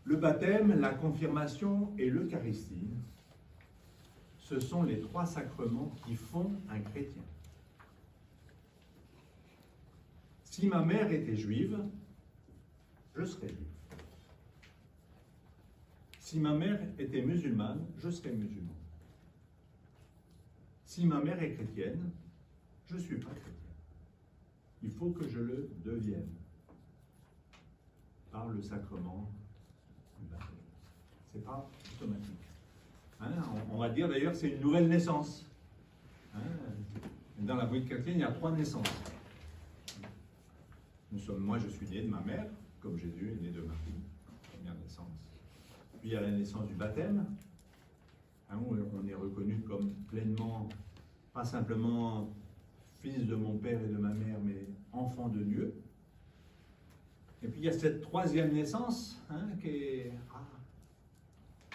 Le baptême, la confirmation et l'Eucharistie, ce sont les 3 sacrements qui font un chrétien. Si ma mère était juive, je serais juif. Si ma mère était musulmane, je serais musulman. Si ma mère est chrétienne, je ne suis pas chrétien. Il faut que je le devienne par le sacrement du baptême. Ce n'est pas automatique. On va dire d'ailleurs que c'est une nouvelle naissance. Dans la vie chrétienne, il y a 3 naissances. Moi, je suis né de ma mère, comme Jésus est né de Marie, première naissance. Puis il y a la naissance du baptême, où on est reconnu comme pleinement, pas simplement fils de mon père et de ma mère, mais enfant de Dieu. Et puis il y a cette troisième naissance qui est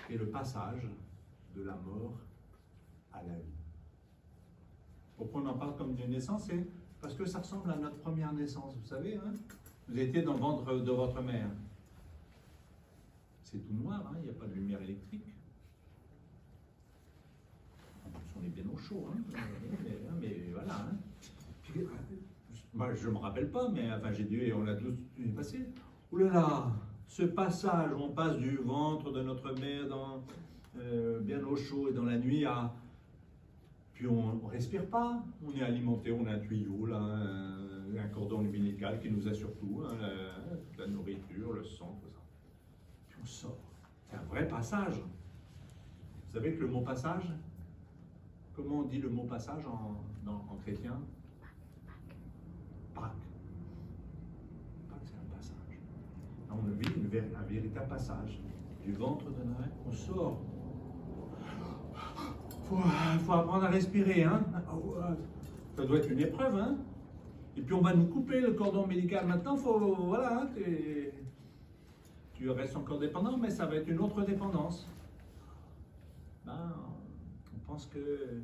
le passage de la mort à la vie. Pourquoi on en parle comme d'une naissance? C'est parce que ça ressemble à notre première naissance, vous savez. Vous étiez dans le ventre de votre mère. C'est tout noir, il n'y a pas de lumière électrique. On est bien au chaud, mais voilà. Puis, moi, je ne me rappelle pas, mais enfin, j'ai dû, et on l'a tous dû passer. Ouh là là, ce passage, on passe du ventre de notre mère dans, bien au chaud et dans la nuit à... Puis on ne respire pas, on est alimenté, on a un tuyau, là, un cordon ombilical qui nous assure tout, la nourriture, le sang, tout ça. Puis on sort. C'est un vrai passage. Vous savez que le mot passage, comment on dit le mot passage en chrétien? Pâques. Pâques, c'est un passage. Là, on vit un véritable passage. Du ventre de notre mère, on sort. Faut apprendre à respirer, Ça doit être une épreuve, Et puis on va nous couper le cordon ombilical. Maintenant, voilà, tu restes encore dépendant, mais ça va être une autre dépendance. On pense que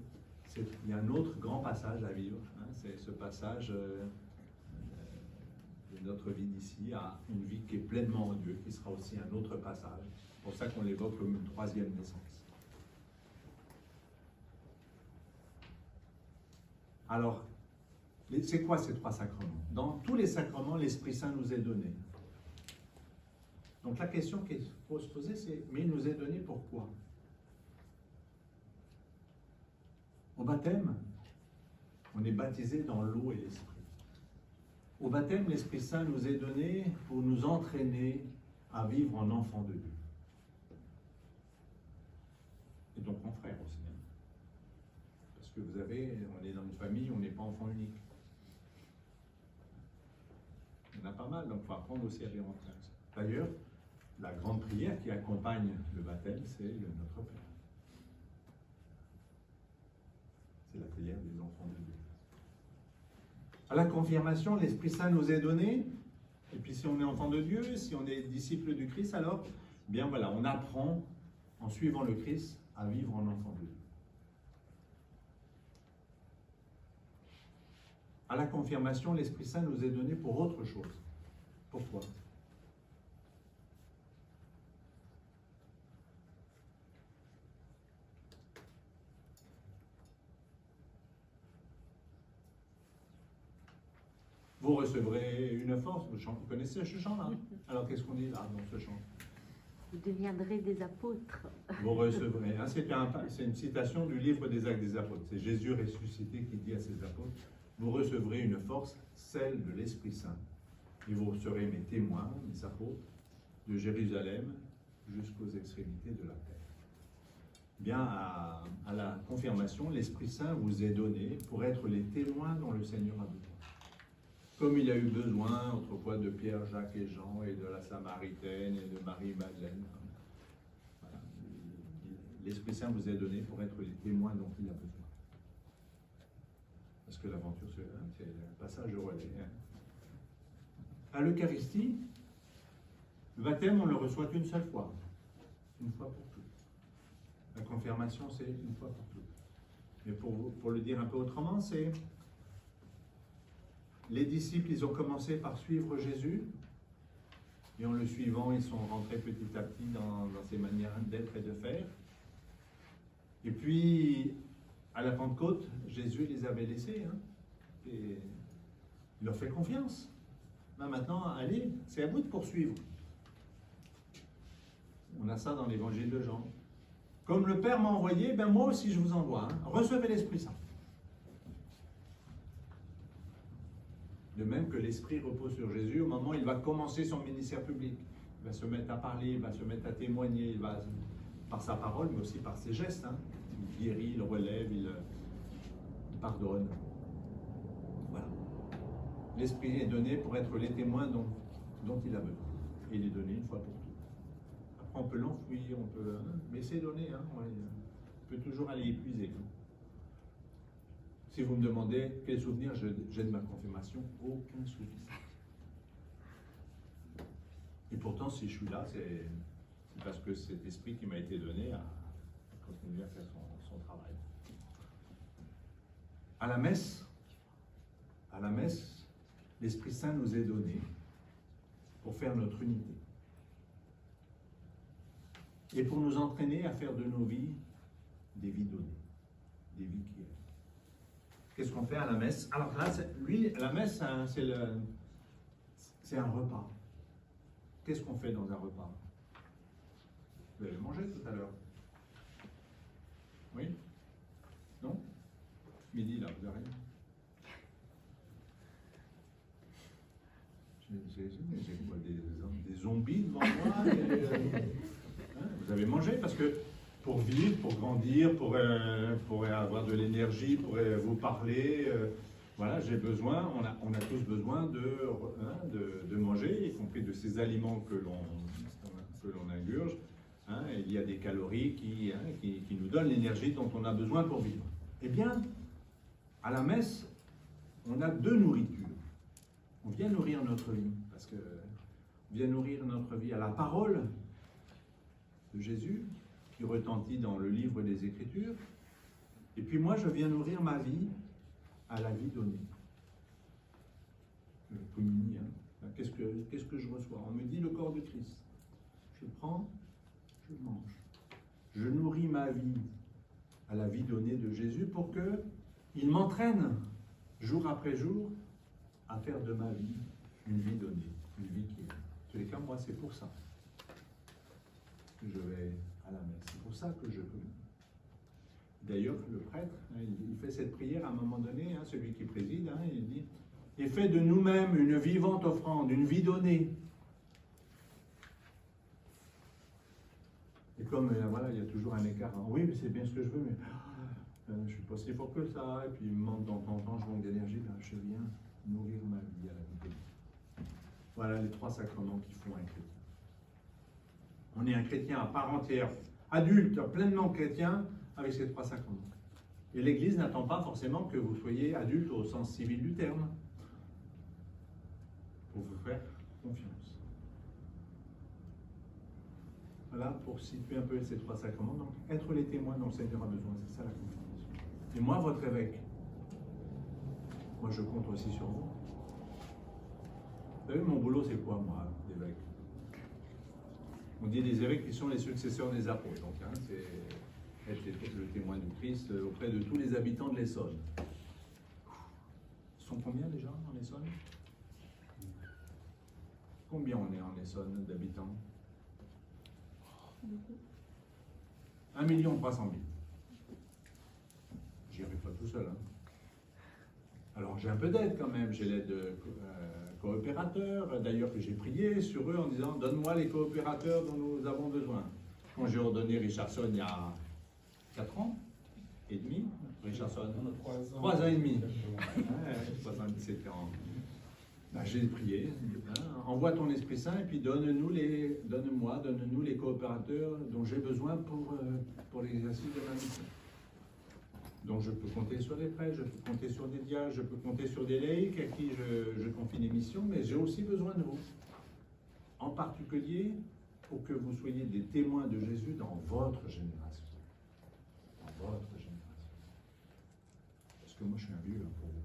il y a un autre grand passage à vivre. C'est ce passage de notre vie d'ici à une vie qui est pleinement en Dieu, qui sera aussi un autre passage. C'est pour ça qu'on l'évoque comme une troisième naissance. Alors, c'est quoi ces trois sacrements? Dans tous les sacrements, l'Esprit Saint nous est donné. Donc la question qu'il faut se poser, c'est, mais il nous est donné pourquoi? Au baptême, on est baptisé dans l'eau et l'Esprit. Au baptême, l'Esprit Saint nous est donné pour nous entraîner à vivre en enfant de Dieu. Et donc en frère aussi. Parce que vous avez, on est dans une famille, on n'est pas enfant unique. Il y en a pas mal, donc il faut apprendre aussi à vivre en frère. D'ailleurs, la grande prière qui accompagne le baptême, c'est le Notre Père. C'est la prière des enfants de Dieu. À la confirmation, l'Esprit Saint nous est donné. Et puis si on est enfant de Dieu, si on est disciple du Christ, alors, bien voilà, on apprend, en suivant le Christ, à vivre en enfant de Dieu. À la confirmation, l'Esprit Saint nous est donné pour autre chose. Pourquoi? Vous recevrez une force. Vous connaissez ce chant-là? Alors qu'est-ce qu'on dit là dans ce chant? Vous deviendrez des apôtres. Vous recevrez. C'est une citation du livre des Actes des Apôtres. C'est Jésus ressuscité qui dit à ses apôtres, vous recevrez une force, celle de l'Esprit Saint. Et vous serez mes témoins, mes apôtres, de Jérusalem jusqu'aux extrémités de la terre. Bien, à la confirmation, l'Esprit Saint vous est donné pour être les témoins dont le Seigneur a besoin. Comme il a eu besoin autrefois de Pierre, Jacques et Jean, et de la Samaritaine, et de Marie-Madeleine. Voilà. L'Esprit Saint vous est donné pour être les témoins dont il a besoin. Parce que l'aventure, c'est un passage de relais. À l'Eucharistie, le baptême, on le reçoit une seule fois. Une fois pour toutes. La confirmation, c'est une fois pour toutes. Mais pour le dire un peu autrement, c'est... Les disciples, ils ont commencé par suivre Jésus, et en le suivant, ils sont rentrés petit à petit dans ses manières d'être et de faire. Et puis, à la Pentecôte, Jésus les avait laissés, et il leur fait confiance. Là, maintenant, allez, c'est à vous de poursuivre. On a ça dans l'évangile de Jean. Comme le Père m'a envoyé, ben moi aussi je vous envoie. Recevez l'Esprit Saint. De même que l'Esprit repose sur Jésus au moment où il va commencer son ministère public. Il va se mettre à parler, il va se mettre à témoigner, il va, par sa parole, mais aussi par ses gestes. Il guérit, il relève, il pardonne. Voilà. L'Esprit est donné pour être les témoins dont il a besoin. Et il est donné une fois pour toutes. Après, on peut l'enfouir, mais c'est donné. On peut toujours aller épuiser. Si vous me demandez quel souvenir j'ai de ma confirmation, aucun souvenir. Et pourtant, si je suis là, c'est parce que cet esprit qui m'a été donné a continué à faire son travail. À la messe, l'Esprit Saint nous est donné pour faire notre unité. Et pour nous entraîner à faire de nos vies des vies données, des vies qui aiment. Qu'est-ce qu'on fait à la messe? Alors là, la messe, hein, c'est un repas. Qu'est-ce qu'on fait dans un repas? Vous avez mangé tout à l'heure? Oui? Non? Midi, là, vous avez rien? J'ai quoi, des zombies devant moi? Hein, vous avez mangé parce que pour vivre, pour grandir, pour avoir de l'énergie, pour vous parler, voilà, j'ai besoin, on a tous besoin de manger, y compris de ces aliments que l'on ingurge. Hein, il y a des calories qui nous donnent l'énergie dont on a besoin pour vivre. Eh bien, à la messe, on a deux nourritures. On vient nourrir notre vie, parce que on vient nourrir notre vie à la parole de Jésus, qui retentit dans le livre des Écritures. Et puis moi, je viens nourrir ma vie à la vie donnée. Le communie, hein. Qu'est-ce que je reçois? On me dit le corps de Christ. Je prends, je mange. Je nourris ma vie à la vie donnée de Jésus pour qu'il m'entraîne jour après jour à faire de ma vie une vie donnée, une vie qui est. En tous les cas, moi, c'est pour ça que je vais à la messe. C'est pour ça que je communie. D'ailleurs, le prêtre, hein, il fait cette prière à un moment donné, hein, celui qui préside, hein, il dit « Et fait de nous-mêmes une vivante offrande, une vie donnée. » Et comme, voilà, il y a toujours un écart. Hein. Oui, mais c'est bien ce que je veux, mais je ne suis pas si fort que ça. Et puis, il me manque dans ton temps, je manque d'énergie. Ben, je viens nourrir ma vie à la vie donnée. Voilà les trois sacrements qui font un chrétien. On est un chrétien à part entière, adulte, pleinement chrétien, avec ces trois sacrements. Et l'Église n'attend pas forcément que vous soyez adulte au sens civil du terme, pour vous faire confiance. Voilà, pour situer un peu ces trois sacrements. Donc, être les témoins dont le Seigneur a besoin, c'est ça la confiance. Et moi, votre évêque, moi je compte aussi sur vous. Vous savez, mon boulot, c'est quoi, moi, d'évêque? On dit les évêques qui sont les successeurs des apôtres. Donc, hein, c'est être le témoin du Christ auprès de tous les habitants de l'Essonne. Ils sont combien déjà en Essonne? Combien on est en Essonne d'habitants? 1 300 000. J'y arrive pas tout seul. Hein. Alors j'ai un peu d'aide quand même. J'ai l'aide de coopérateurs. D'ailleurs, j'ai prié sur eux en disant « Donne-moi les coopérateurs dont nous avons besoin ». Quand j'ai ordonné Richardson il y a 4 ans et demi, Richardson, 3 ans et demi. 77 ans. Ben, j'ai prié, hein, envoie ton Esprit Saint et puis donne-nous les coopérateurs dont j'ai besoin pour l'exercice de ma mission. Donc je peux compter sur des prêtres, je peux compter sur des diacres, je peux compter sur des laïcs à qui je confie des missions, mais j'ai aussi besoin de vous. En particulier pour que vous soyez des témoins de Jésus dans votre génération. Dans votre génération. Parce que moi je suis un vieux pour vous.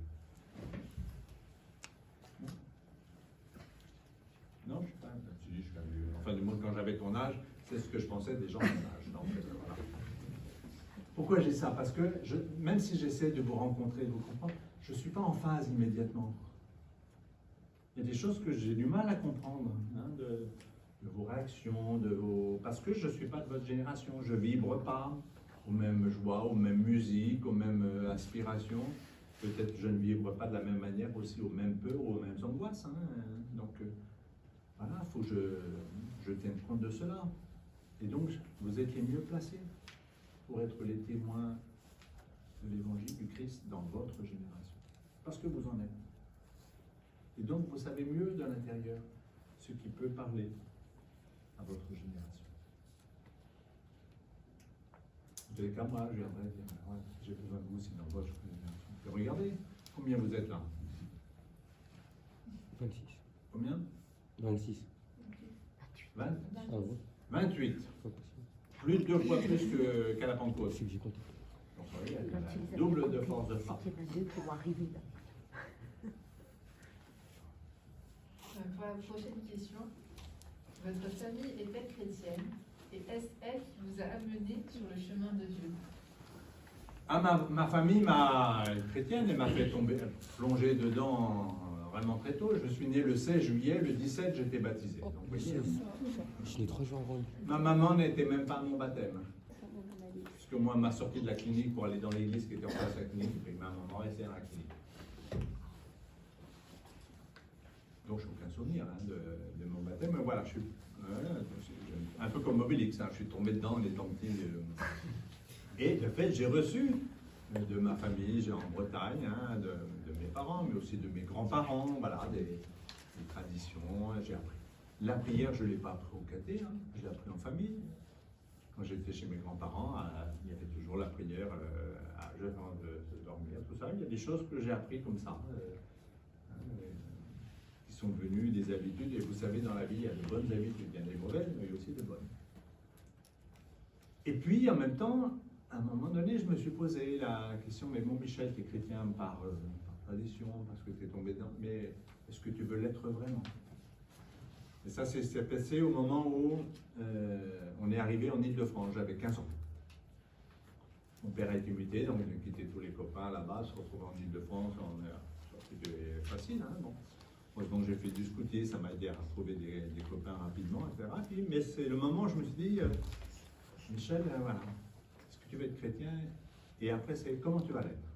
Non, je suis pas. Tu dis, je suis un vieux. Enfin, du moins, quand j'avais ton âge, c'est ce que je pensais des gens de mon âge. Donc, voilà. Pourquoi j'ai ça? Parce que même si j'essaie de vous rencontrer, de vous comprendre, je ne suis pas en phase immédiatement. Il y a des choses que j'ai du mal à comprendre, hein, de vos réactions, parce que je ne suis pas de votre génération. Je ne vibre pas aux mêmes joies, aux mêmes musiques, aux mêmes aspirations. Peut-être que je ne vibre pas de la même manière aussi aux mêmes peurs, aux mêmes angoisses. Hein. Donc, voilà, il faut que je tienne compte de cela. Et donc, vous êtes les mieux placés pour être les témoins de l'évangile du Christ dans votre génération. Parce que vous en êtes. Et donc, vous savez mieux de l'intérieur ce qui peut parler à votre génération. En tous les cas, moi, je viendrai dire, ouais, j'ai besoin de vous aussi dans votre génération. Et regardez, combien vous êtes là? 26. Combien? 26. 20 Ah bon? 28. Plus de 2 fois plus qu'à la Pentecôte. C'est que j'ai compté. Donc, vous voyez, il y a la double de force de frappe. Il y en a deux qui vont arriver là. Pour la prochaine question, votre famille est-elle chrétienne et est-ce elle qui vous a amené sur le chemin de Dieu? Ah, ma famille m'a chrétienne et m'a fait plonger dedans vraiment très tôt. Je suis né le 16 juillet, le 17 j'étais baptisé. Donc, vous voyez, Je l'ai 3 jours avant lui. ma maman n'était même pas à mon baptême. Puisque moi, m'a sorti de la clinique pour aller dans l'église qui était en face de la clinique, et ma maman restait dans la clinique. Donc, je n'ai aucun souvenir de mon baptême. Mais voilà, je suis un peu comme Obélix, hein, je suis tombé dedans en étant petit. Et de fait, j'ai reçu de ma famille, en Bretagne, hein, de mes parents, mais aussi de mes grands-parents, voilà, des traditions. J'ai appris. La prière, je ne l'ai pas appris au caté, hein, je l'ai appris en famille. Quand j'étais chez mes grands-parents, il y avait toujours la prière avant de dormir, tout ça. Il y a des choses que j'ai appris comme ça, qui sont devenues des habitudes. Et vous savez, dans la vie, il y a de bonnes habitudes, il y a des mauvaises, mais il y a aussi de bonnes. Et puis, en même temps, à un moment donné, je me suis posé la question, mais bon, Michel, tu es chrétien par tradition, parce que tu es tombé dedans, mais est-ce que tu veux l'être vraiment? Et ça, c'est passé au moment où on est arrivé en Île-de-France, j'avais 15 ans. Mon père a été muté, donc il a quitté tous les copains là-bas, se retrouver en Île-de-France, c'était facile, hein, bon. Donc j'ai fait du scoutisme, ça m'a aidé à retrouver des copains rapidement, etc. Mais c'est le moment où je me suis dit, Michel, voilà, est-ce que tu veux être chrétien? Et après, c'est comment tu vas l'être?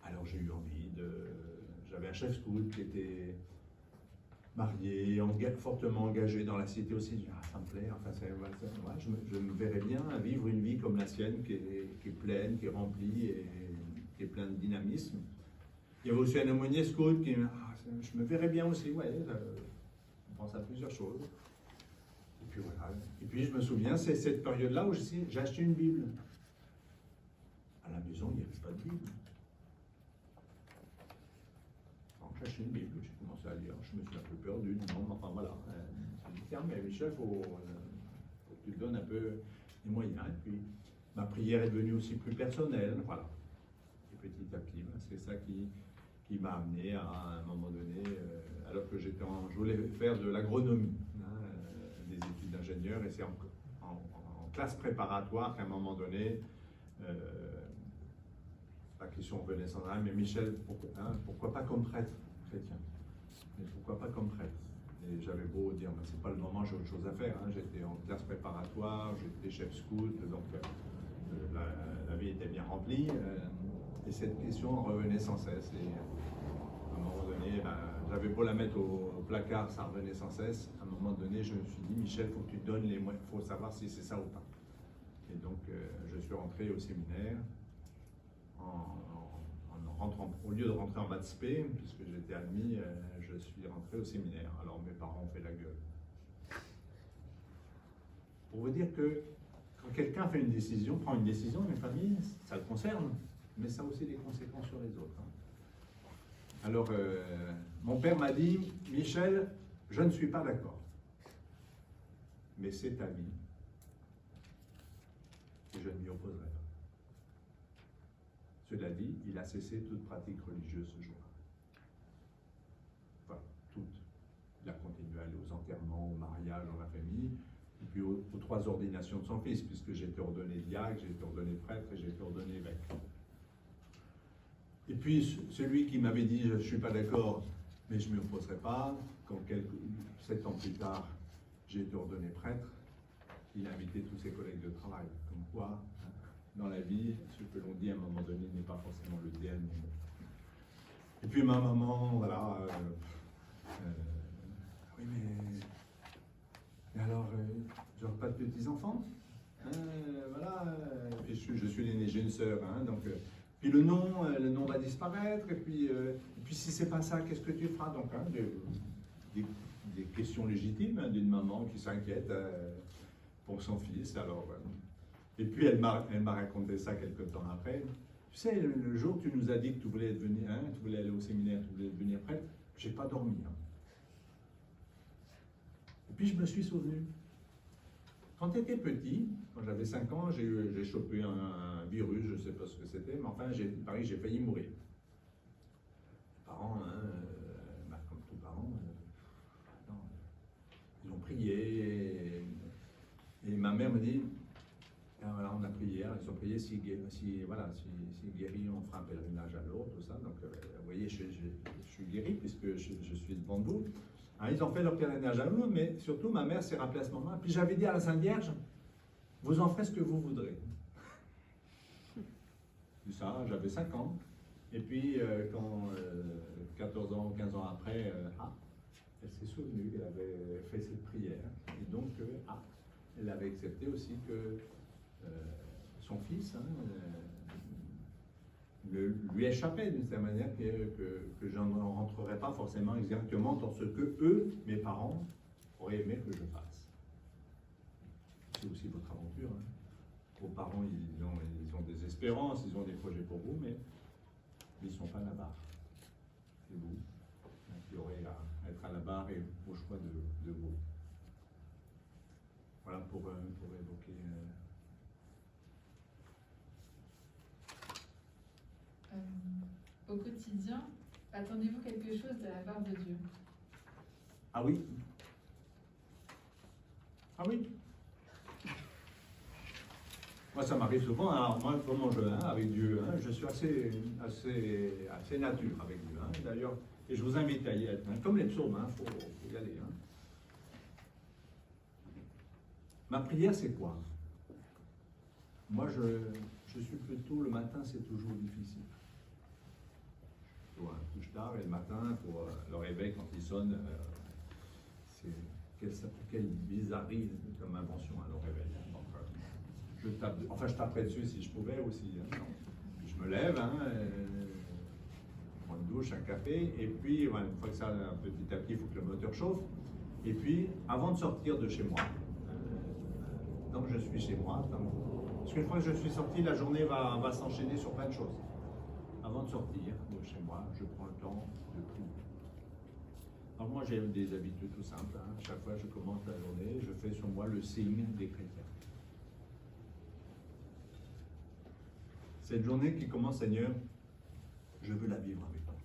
Alors j'ai eu envie J'avais un chef scout qui était marié, fortement engagé dans la cité aussi. Je dis, ah, ça me plaît, enfin, je me verrais bien vivre une vie comme la sienne, qui est pleine, qui est remplie et qui est pleine de dynamisme. Il y avait aussi un aumônier scout qui je me verrais bien aussi, ouais, on pense à plusieurs choses. Et puis voilà. Et puis je me souviens, c'est cette période-là où j'ai acheté une Bible. À la maison, il n'y avait pas de Bible. Donc j'ai acheté une Bible, j'ai commencé à lire, je me suis un peu perdu, non, enfin voilà. Je me dit, tiens, mais Michel, faut que tu te donnes un peu les moyens. Et puis ma prière est devenue aussi plus personnelle, voilà. Et petit à petit, c'est ça qui m'a amené à un moment donné, alors que je voulais faire de l'agronomie, des études d'ingénieur, et c'est en classe préparatoire qu'à un moment donné, la question revenait sans arrêt, mais Michel, pourquoi pas comme prêtre chrétien? Mais pourquoi pas comme prêtre? Et j'avais beau dire, c'est pas le moment, j'ai autre chose à faire, hein. J'étais en classe préparatoire, j'étais chef scout, donc la vie était bien remplie. Et cette question revenait sans cesse. Et à un moment donné, j'avais beau la mettre au placard, ça revenait sans cesse. À un moment donné, je me suis dit, Michel, il faut que tu te donnes les moyens, il faut savoir si c'est ça ou pas. Et donc, je suis rentré au séminaire en rentrant, au lieu de rentrer en maths spé, puisque j'étais admis, je suis rentré au séminaire. Alors, mes parents ont fait la gueule. Pour vous dire que quand quelqu'un fait une décision, prend une décision, une famille, ça le concerne. Mais ça a aussi des conséquences sur les autres. Alors, mon père m'a dit, Michel, je ne suis pas d'accord. Mais c'est ta vie. Et je ne m'y opposerai pas. Cela dit, il a cessé toute pratique religieuse ce jour-là. Enfin, toute. Il a continué à aller aux enterrements, au mariage, dans la famille, et puis aux 3 ordinations de son fils, puisque j'ai été ordonné diacre, j'ai été ordonné prêtre et j'ai été ordonné évêque. Et puis, celui qui m'avait dit, je ne suis pas d'accord, mais je ne m'y opposerai pas, quand 7 ans plus tard, j'ai été ordonné prêtre, il a invité tous ses collègues de travail. Comme quoi, hein, dans la vie, ce que l'on dit à un moment donné n'est pas forcément le DM. Et puis ma maman, voilà, oui, mais alors, genre pas de petits-enfants, voilà, et puis je suis l'aîné, j'ai une sœur, hein, donc... Puis le nom va disparaître, et puis si c'est pas ça, qu'est-ce que tu feras? Donc, hein, des questions légitimes, hein, d'une maman qui s'inquiète pour son fils. Alors, et puis elle m'a raconté ça quelques temps après. Tu sais, le jour où tu nous as dit que tu voulais devenir, hein, tu voulais aller au séminaire, tu voulais devenir prêtre, j'ai pas dormi. Hein. puis je me suis souvenu. Quand tu étais petit, quand j'avais 5 ans, j'ai chopé un virus, je ne sais pas ce que c'était, mais enfin, pareil, j'ai failli mourir. Les parents, hein, comme tous parents, ils ont prié. Et ma mère me dit, ah, voilà, on a prié hier, ils ont prié, si guéri, on fera un pèlerinage à l'autre, tout ça. Donc, vous voyez, je suis guéri puisque je suis devant vous. Hein, ils ont fait leur pèlerinage à l'autre, mais surtout, ma mère s'est rappelée à ce moment-là. Puis j'avais dit à la Sainte Vierge, vous en ferez ce que vous voudrez. Tout ça, j'avais 5 ans. Et puis, quand 14 ans, 15 ans après, elle s'est souvenue qu'elle avait fait cette prière. Et donc, elle avait accepté aussi que son fils lui échappait d'une certaine manière, que je n'en rentrerai pas forcément exactement dans ce que eux, mes parents, auraient aimé que je fasse. C'est aussi votre aventure. Hein. Vos parents, ils ont des espérances, ils ont des projets pour vous, mais ils ne sont pas à la barre. C'est vous qui aurez à être à la barre et au choix de vous. Voilà pour évoquer. Au quotidien, attendez-vous quelque chose de la part de Dieu? Ah oui. Ah oui. Moi, ça m'arrive souvent. Alors, moi, comment avec Dieu, je suis assez nature avec Dieu. D'ailleurs, et je vous invite à y être. Comme les psaumes, faut y aller. Ma prière, c'est quoi? Moi, je suis plutôt, le matin, c'est toujours difficile. Je couche tard et le matin, pour le réveil, quand il sonne, quelle bizarrerie comme invention, le réveil. Donc, je taperais dessus si je pouvais aussi. Puis je me lève, je prends une douche, un café, et puis, une fois que ça, petit à petit, il faut que le moteur chauffe. Et puis, avant de sortir de chez moi, tant que je suis chez moi, parce qu'une fois que je suis sorti, la journée va s'enchaîner sur plein de choses. Avant de sortir de chez moi, je prends le temps de prier. Alors moi, j'ai des habitudes tout simples. Chaque fois que je commence la journée, je fais sur moi le signe des chrétiens. Cette journée qui commence, Seigneur, je veux la vivre avec toi.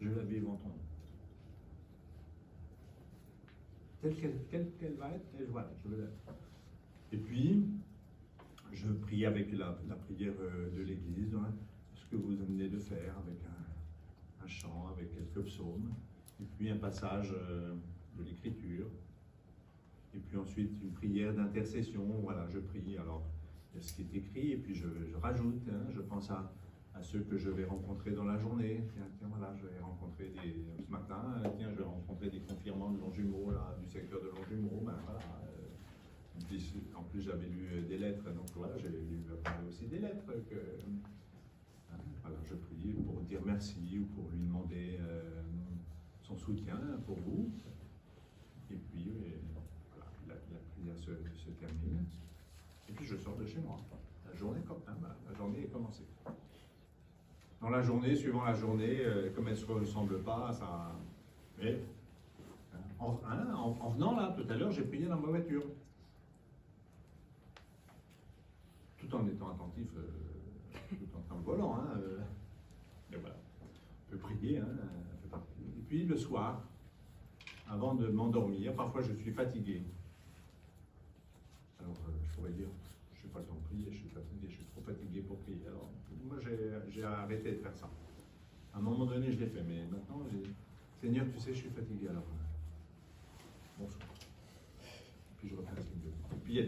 Je veux la vivre en ton nom. Telle qu'elle va être, voilà, je veux la... Et puis, je prie avec la prière de l'Église, ce que vous venez de faire, avec un chant, avec quelques psaumes, et puis un passage de l'Écriture, et puis ensuite une prière d'intercession. Voilà, je prie, alors il y a ce qui est écrit, et puis je rajoute, je pense à ceux que je vais rencontrer dans la journée. Tiens, voilà, je vais rencontrer ce matin, je vais rencontrer des confirmants de Longjumeau, du secteur de Longjumeau, voilà. En plus, j'avais lu des lettres, donc voilà, j'avais lu aussi des lettres. Voilà, je prie pour dire merci ou pour lui demander son soutien pour vous. Et puis, voilà, la prière se termine. Et puis, je sors de chez moi. La journée est commencée. Dans la journée, suivant la journée, comme elle ne se ressemble pas, ça. Mais en venant là, tout à l'heure, j'ai prié dans ma voiture. Tout en étant attentif, tout en volant. Mais voilà, on peut prier, ça fait partie. Et puis le soir, avant de m'endormir, parfois je suis fatigué. Alors je pourrais dire, je n'ai pas le temps de prier, je suis fatigué, je suis trop fatigué pour prier. Alors moi j'ai arrêté de faire ça. À un moment donné, je l'ai fait, mais maintenant, Seigneur, tu sais, je suis fatigué, alors bonsoir. Et puis je refais un signe de croix. Et puis il y a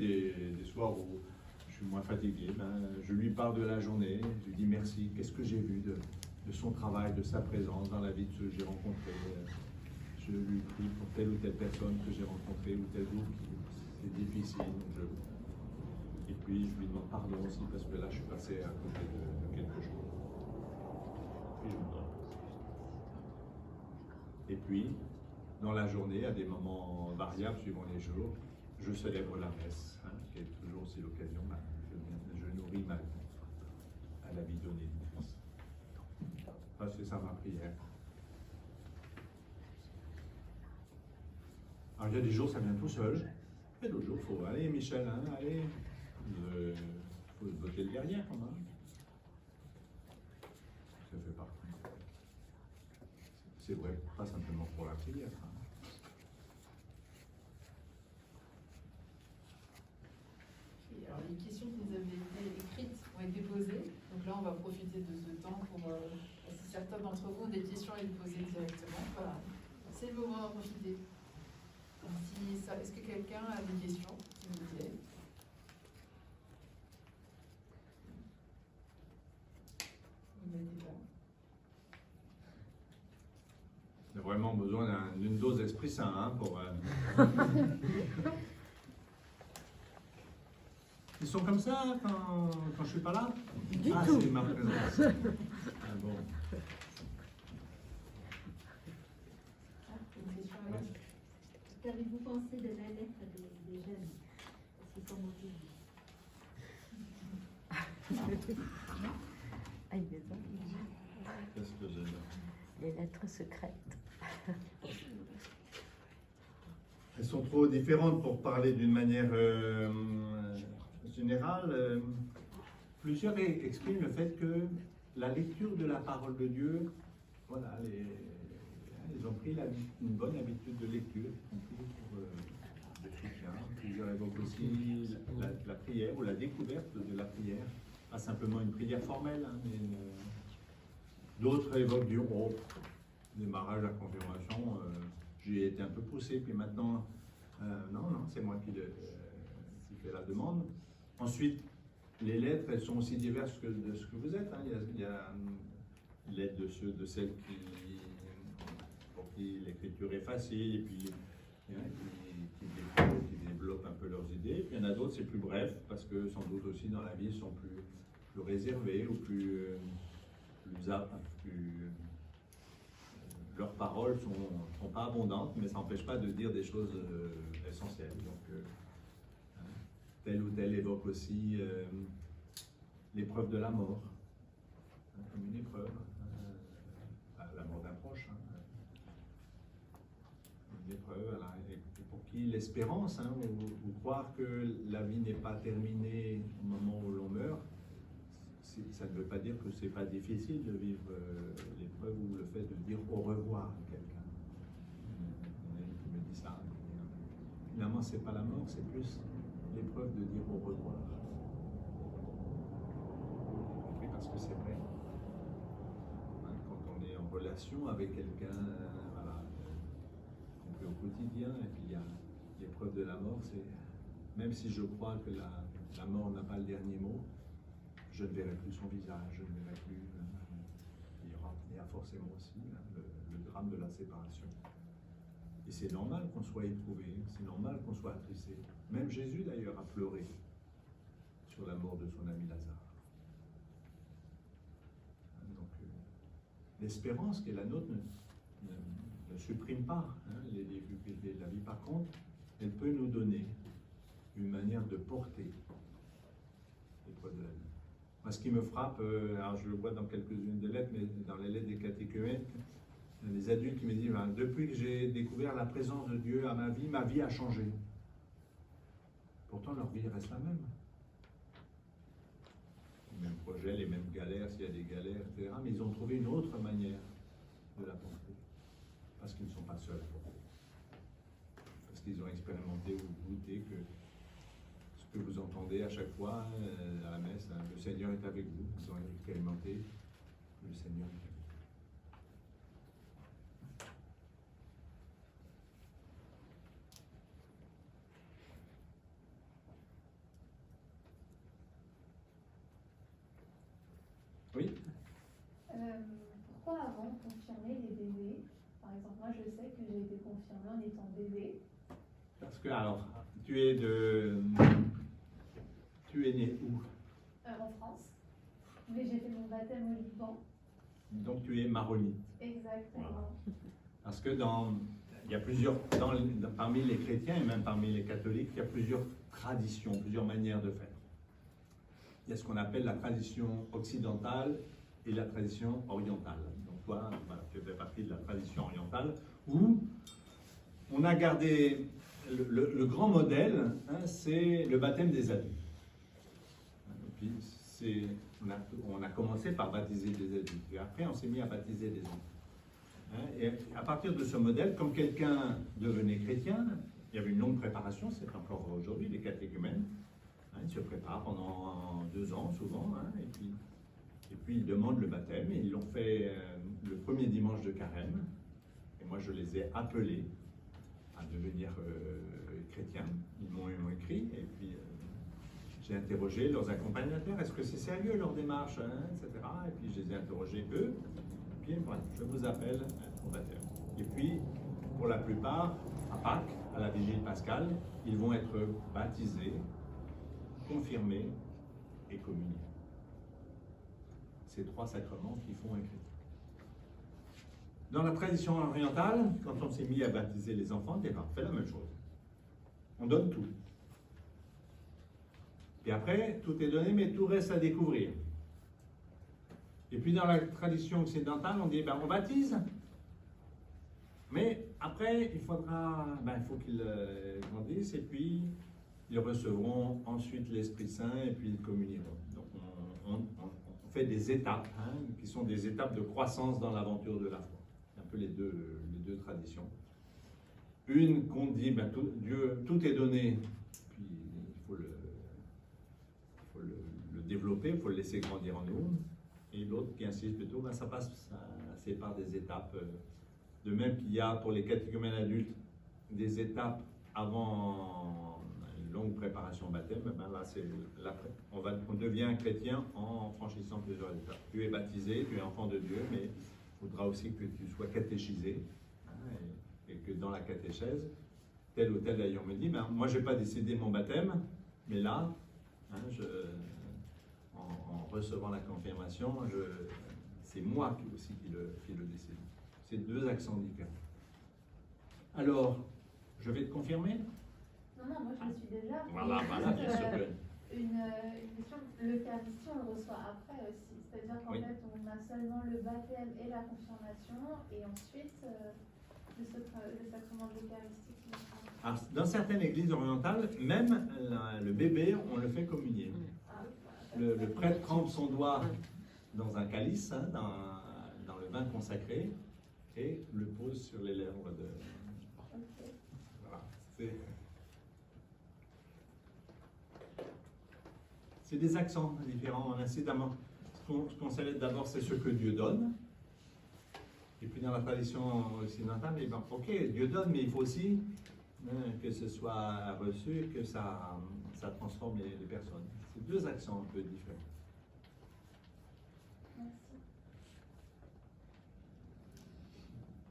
des soirs où je suis moins fatigué, je lui parle de la journée, je lui dis merci, qu'est-ce que j'ai vu de son travail, de sa présence dans la vie de ceux que j'ai rencontrés. Je lui prie pour telle ou telle personne que j'ai rencontrée ou tel groupe qui c'est difficile. Et puis je lui demande pardon aussi parce que là je suis passé à côté de quelque chose. Puis je me donne. Et puis, dans la journée, à des moments variables suivant les jours, je célèbre la messe, qui est toujours aussi l'occasion, je nourris ma vie à la vie donnée du Christ. C'est ça ma prière. Alors il y a des jours, ça vient tout seul. Et d'autres jours, il faut aller, Michel, hein, allez. Il faut voter le derrière quand même. Ça fait partie. C'est vrai, pas simplement pour la prière. Hein. Et alors, les questions qui nous avaient été écrites ont été posées. Donc là, on va profiter de ce temps pour, si certains d'entre vous ont des questions, à les poser directement. Voilà, c'est le moment d'en profiter. Donc, est-ce que quelqu'un a des questions, s'il vous plaît? Vous mettez pas. Il y a vraiment besoin d'une dose d'Esprit Saint hein, pour. Ils sont comme ça quand je suis pas là? Du ah, tout. c'est ma présence. Ah, bon. Une question à la Qu'avez-vous pensé de la lettre des jeunes? Est-ce qu'ils sont motivés? Ah, il les a. Qu'est-ce que j'ai là? Les lettres secrètes. Elles sont trop différentes pour parler d'une manière générale. Plusieurs expriment le fait que la lecture de la parole de Dieu, voilà, ils ont pris une bonne habitude de lecture, y compris pour les chrétiens. Plusieurs évoquent aussi la prière ou la découverte de la prière, pas simplement une prière formelle, hein, mais d'autres évoquent du démarrage de la confirmation. J'y ai été un peu poussé, puis maintenant, non, c'est moi qui fais la demande. Ensuite, les lettres, elles sont aussi diverses que de ce que vous êtes. Hein. Il y a une lettre de celles pour qui l'écriture est facile, et puis qui développent un peu leurs idées. Puis il y en a d'autres, c'est plus bref, parce que sans doute aussi dans la vie, ils sont plus réservés, ou leurs paroles sont pas abondantes, mais ça n'empêche pas de dire des choses essentielles. Donc, tel ou tel évoque aussi l'épreuve de la mort, hein, comme une épreuve, la mort d'un proche. Hein, une épreuve, voilà, et pour qui l'espérance, hein, ou croire que la vie n'est pas terminée au moment où l'on meurt, ça ne veut pas dire que c'est pas difficile de vivre l'épreuve ou le fait de dire au revoir à quelqu'un. Il y en a une qui me dit ça. Finalement, c'est pas la mort, c'est plus l'épreuve de dire au revoir. Parce que c'est vrai. Quand on est en relation avec quelqu'un, voilà, compris au quotidien, et puis il y a l'épreuve de la mort, c'est même si je crois que la mort n'a pas le dernier mot, je ne verrai plus son visage, je ne verrai plus. Il y a forcément aussi le drame de la séparation. Et c'est normal qu'on soit éprouvé, c'est normal qu'on soit attristé. Même Jésus d'ailleurs a pleuré sur la mort de son ami Lazare. Donc l'espérance qui est la nôtre ne supprime pas les difficultés de la vie. Par contre, elle peut nous donner une manière de porter l'épreuve de la vie. Moi, ce qui me frappe, alors je le vois dans quelques-unes des lettres, mais dans les lettres des catéchumènes, il y a des adultes qui me disent depuis que j'ai découvert la présence de Dieu à ma vie a changé. Pourtant, leur vie reste la même. Les mêmes projets, les mêmes galères, s'il y a des galères, etc. Mais ils ont trouvé une autre manière de la porter. Parce qu'ils ne sont pas seuls. Parce qu'ils ont expérimenté ou goûté que ce que vous entendez à chaque fois à la messe, le Seigneur est avec vous. Ils ont expérimenté le Seigneur est avec vous. Oui. Pourquoi avant confirmer les bébés? Par exemple, moi je sais que j'ai été confirmée en étant bébé. Parce que, alors, tu es né où? En France. Mais j'ai fait mon baptême au Liban. Donc tu es maronite. Exactement. Voilà. Parce que il y a plusieurs, parmi les chrétiens et même parmi les catholiques, il y a plusieurs traditions, plusieurs manières de faire. Il y a ce qu'on appelle la tradition occidentale et la tradition orientale. Donc toi, voilà, tu fais partie de la tradition orientale où on a gardé le grand modèle, hein, c'est le baptême des adultes. Et puis, on a commencé par baptiser des adultes, et après on s'est mis à baptiser des enfants. Hein, et à partir de ce modèle, comme quelqu'un devenait chrétien, il y avait une longue préparation, c'est encore aujourd'hui les catéchumènes. Hein, ils se préparent pendant 2 ans souvent, hein, et puis ils demandent le baptême, et ils l'ont fait le premier dimanche de carême. Et moi je les ai appelés à devenir chrétiens. Ils m'ont écrit, et puis j'ai interrogé leurs accompagnateurs, est-ce que c'est sérieux leur démarche, hein, etc. Et puis je les ai interrogés eux, et puis voilà, je vous appelle au baptême. Et puis, pour la plupart, à Pâques, à la vigile pascale, ils vont être baptisés, confirmés et communiés. Ces 3 sacrements qui font un chrétien. Dans la tradition orientale, quand on s'est mis à baptiser les enfants, on fait la même chose. On donne tout. Et après, tout est donné, mais tout reste à découvrir. Et puis dans la tradition occidentale, on dit, on baptise, mais après, il faut qu'ils grandissent, et puis ils recevront ensuite l'Esprit Saint, et puis ils communieront. Donc on fait des étapes, hein, qui sont des étapes de croissance dans l'aventure de la foi. C'est un peu les deux traditions. Une qu'on dit, tout est donné, puis il faut le développer, il faut le laisser grandir en nous. Et l'autre qui insiste plutôt, c'est par des étapes. De même qu'il y a pour les catéchumènes adultes des étapes avant une longue préparation au baptême, là, on devient chrétien en franchissant plusieurs étapes. Tu es baptisé, tu es enfant de Dieu, mais il faudra aussi que tu sois catéchisé, hein, et que dans la catéchèse, tel ou tel ayant me dit, moi je n'ai pas décidé mon baptême, mais là, hein, en recevant la confirmation, c'est moi qui le décide. C'est 2 accents différents. Alors, je vais te confirmer? Non, moi je le suis déjà. Voilà, bien sûr que... Une question, l'Eucharistie on le reçoit après aussi. C'est-à-dire qu'en fait on a seulement le baptême et la confirmation, et ensuite le sacrement de l'Eucharistie qui nous prend. Alors, dans certaines églises orientales, même le bébé, on le fait communier. Le prêtre trempe son doigt dans un calice, hein, dans le vin consacré, et le pose sur les lèvres de... Voilà. C'est des accents différents, incidemment. Ce qu'on célèbre d'abord, c'est ce que Dieu donne. Et puis dans la tradition occidentale, ok, Dieu donne, mais il faut aussi que ce soit reçu, que ça transforme les personnes. C'est 2 accents un peu différents. Merci.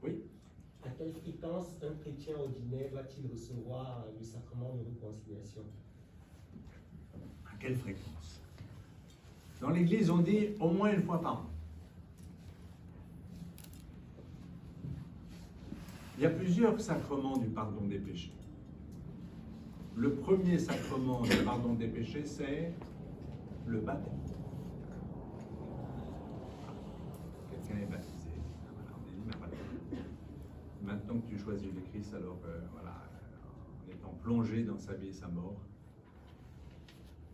Oui. À quelle fréquence un chrétien ordinaire va-t-il recevoir le sacrement de réconciliation? À quelle fréquence? Dans l'Église, on dit au moins 1 fois par an. Il y a plusieurs sacrements du pardon des péchés. Le premier sacrement du pardon des péchés, c'est le baptême. Quelqu'un est baptisé. On dit, maintenant que tu choisis le Christ, alors en étant plongé dans sa vie et sa mort,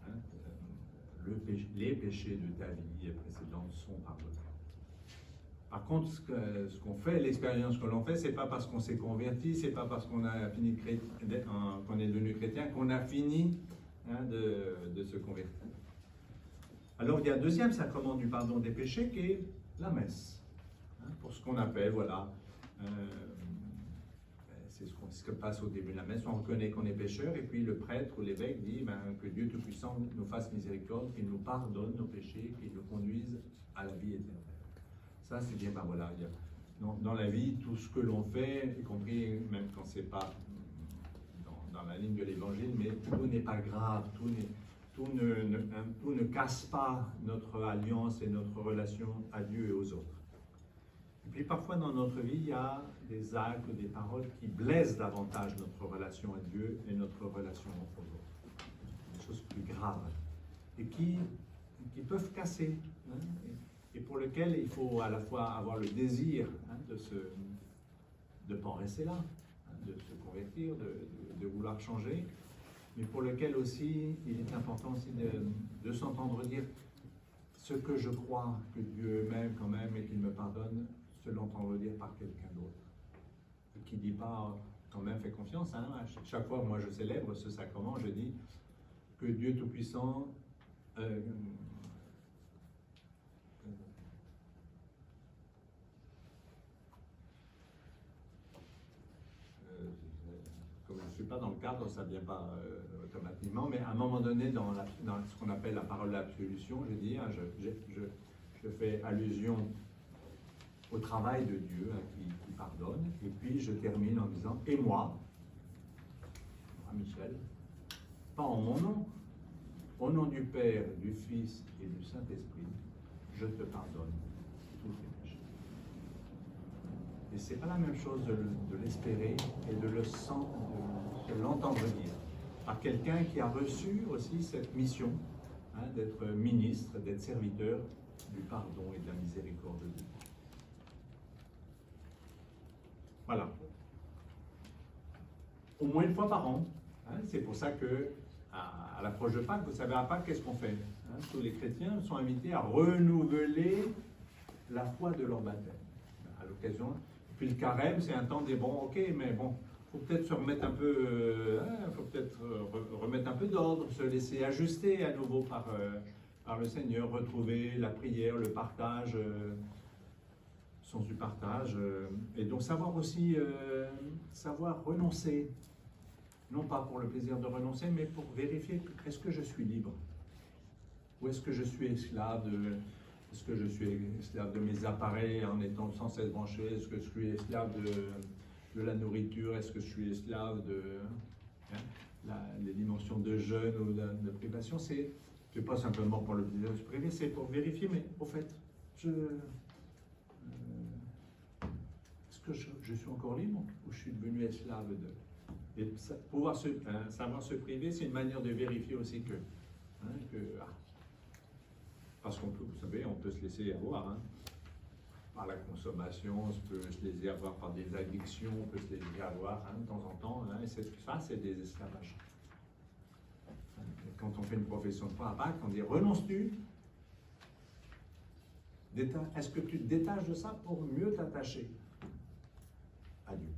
hein, les péchés de ta vie précédente sont pardonnés. Par contre, ce qu'on fait, l'expérience que l'on fait, c'est pas parce qu'on s'est converti, c'est pas parce qu'on a fini qu'on est devenu chrétien qu'on a fini, hein, de se convertir. Alors il y a un deuxième sacrement du pardon des péchés qui est la messe, hein, pour ce qu'on appelle, c'est ce que passe au début de la messe. On reconnaît qu'on est pécheur, et puis le prêtre ou l'évêque dit que Dieu Tout-Puissant nous fasse miséricorde, qu'il nous pardonne nos péchés, qu'il nous conduise à la vie éternelle. Ça, c'est bien, dans la vie, tout ce que l'on fait, y compris même quand c'est pas dans la ligne de l'évangile, mais tout n'est pas grave, tout ne casse pas notre alliance et notre relation à Dieu et aux autres. Et puis parfois dans notre vie, il y a des actes ou des paroles qui blessent davantage notre relation à Dieu et notre relation aux autres. Des choses plus graves et qui peuvent casser, hein, et pour lesquelles il faut à la fois avoir le désir, hein, de ne pas en rester là, hein, de se convertir, de vouloir changer, mais pour lequel aussi il est important aussi de s'entendre dire ce que je crois que Dieu m'aime quand même et qu'il me pardonne, se l'entendre dire par quelqu'un d'autre. Qui ne dit pas quand même fais confiance. Hein. Chaque fois que moi je célèbre ce sacrement, je dis que Dieu Tout-Puissant comme je ne suis pas dans le cadre, ça ne vient pas automatiquement, mais à un moment donné, dans ce qu'on appelle la parole d'absolution, je dis, hein, je fais allusion au travail de Dieu hein, qui pardonne, et puis je termine en disant, et moi, Michel, pas en mon nom, au nom du Père, du Fils et du Saint-Esprit, je te pardonne tous tes péchés. Et c'est pas la même chose de l'espérer et de l'entendre dire par quelqu'un qui a reçu aussi cette mission hein, d'être ministre, d'être serviteur du pardon et de la miséricorde de Dieu. Voilà. Au moins une fois par an. Hein, c'est pour ça que à l'approche de Pâques, vous savez à Pâques, qu'est-ce qu'on fait hein, tous les chrétiens sont invités à renouveler la foi de leur baptême. À l'occasion. Puis le carême, c'est un temps des bons, ok, mais bon, faut peut-être se remettre un peu, faut peut-être remettre un peu d'ordre, se laisser ajuster à nouveau par le Seigneur, retrouver la prière, le partage, sens du partage, et donc savoir aussi, savoir renoncer, non pas pour le plaisir de renoncer, mais pour vérifier, est-ce que je suis libre? Ou est-ce que je suis esclave de... Est-ce que je suis esclave de mes appareils en étant sans cesse branché? Est-ce que je suis esclave de la nourriture? Est-ce que je suis esclave de les dimensions de jeûne ou de privation? C'est pas simplement pour le plaisir de se priver, c'est pour vérifier, mais au fait, est-ce que je suis encore libre ou je suis devenu esclave de... Et pouvoir savoir se priver, c'est une manière de vérifier aussi que parce qu'on peut, vous savez, on peut se laisser avoir hein, par la consommation, on peut se laisser avoir par des addictions, on peut se laisser avoir hein, de temps en temps. Hein, et ça, c'est des esclavages. Quand on fait une profession de foi à Pâques, on dit renonces-tu? Est-ce que tu te détaches de ça pour mieux t'attacher à Dieu?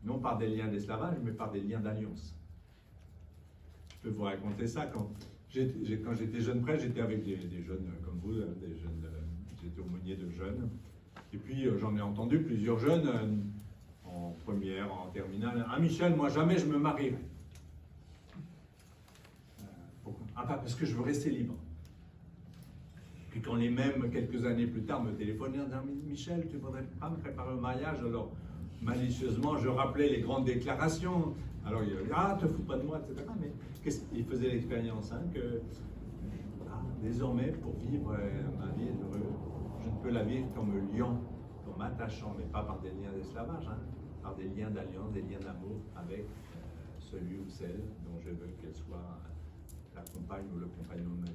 Non par des liens d'esclavage, mais par des liens d'alliance. Je peux vous raconter ça. Quand j'étais jeune prêtre, j'étais avec des jeunes comme vous, des jeunes, j'étais aumônier de jeunes. Et puis j'en ai entendu plusieurs jeunes en première, en terminale. Ah Michel, moi jamais je me marierai. Pourquoi? Ah pas parce que je veux rester libre. Puis quand les mêmes, quelques années plus tard, me téléphonaient en disant Michel, tu ne voudrais pas me préparer au mariage? Alors malicieusement, je rappelais les grandes déclarations. Alors il y avait, ah, te fous pas de moi, etc. Mais il faisait l'expérience hein, que désormais, pour vivre ma vie heureuse, je ne peux la vivre qu'en me liant, en m'attachant, mais pas par des liens d'esclavage, hein, par des liens d'alliance, des liens d'amour avec celui ou celle dont je veux qu'elle soit la compagne ou le compagnon de ma vie.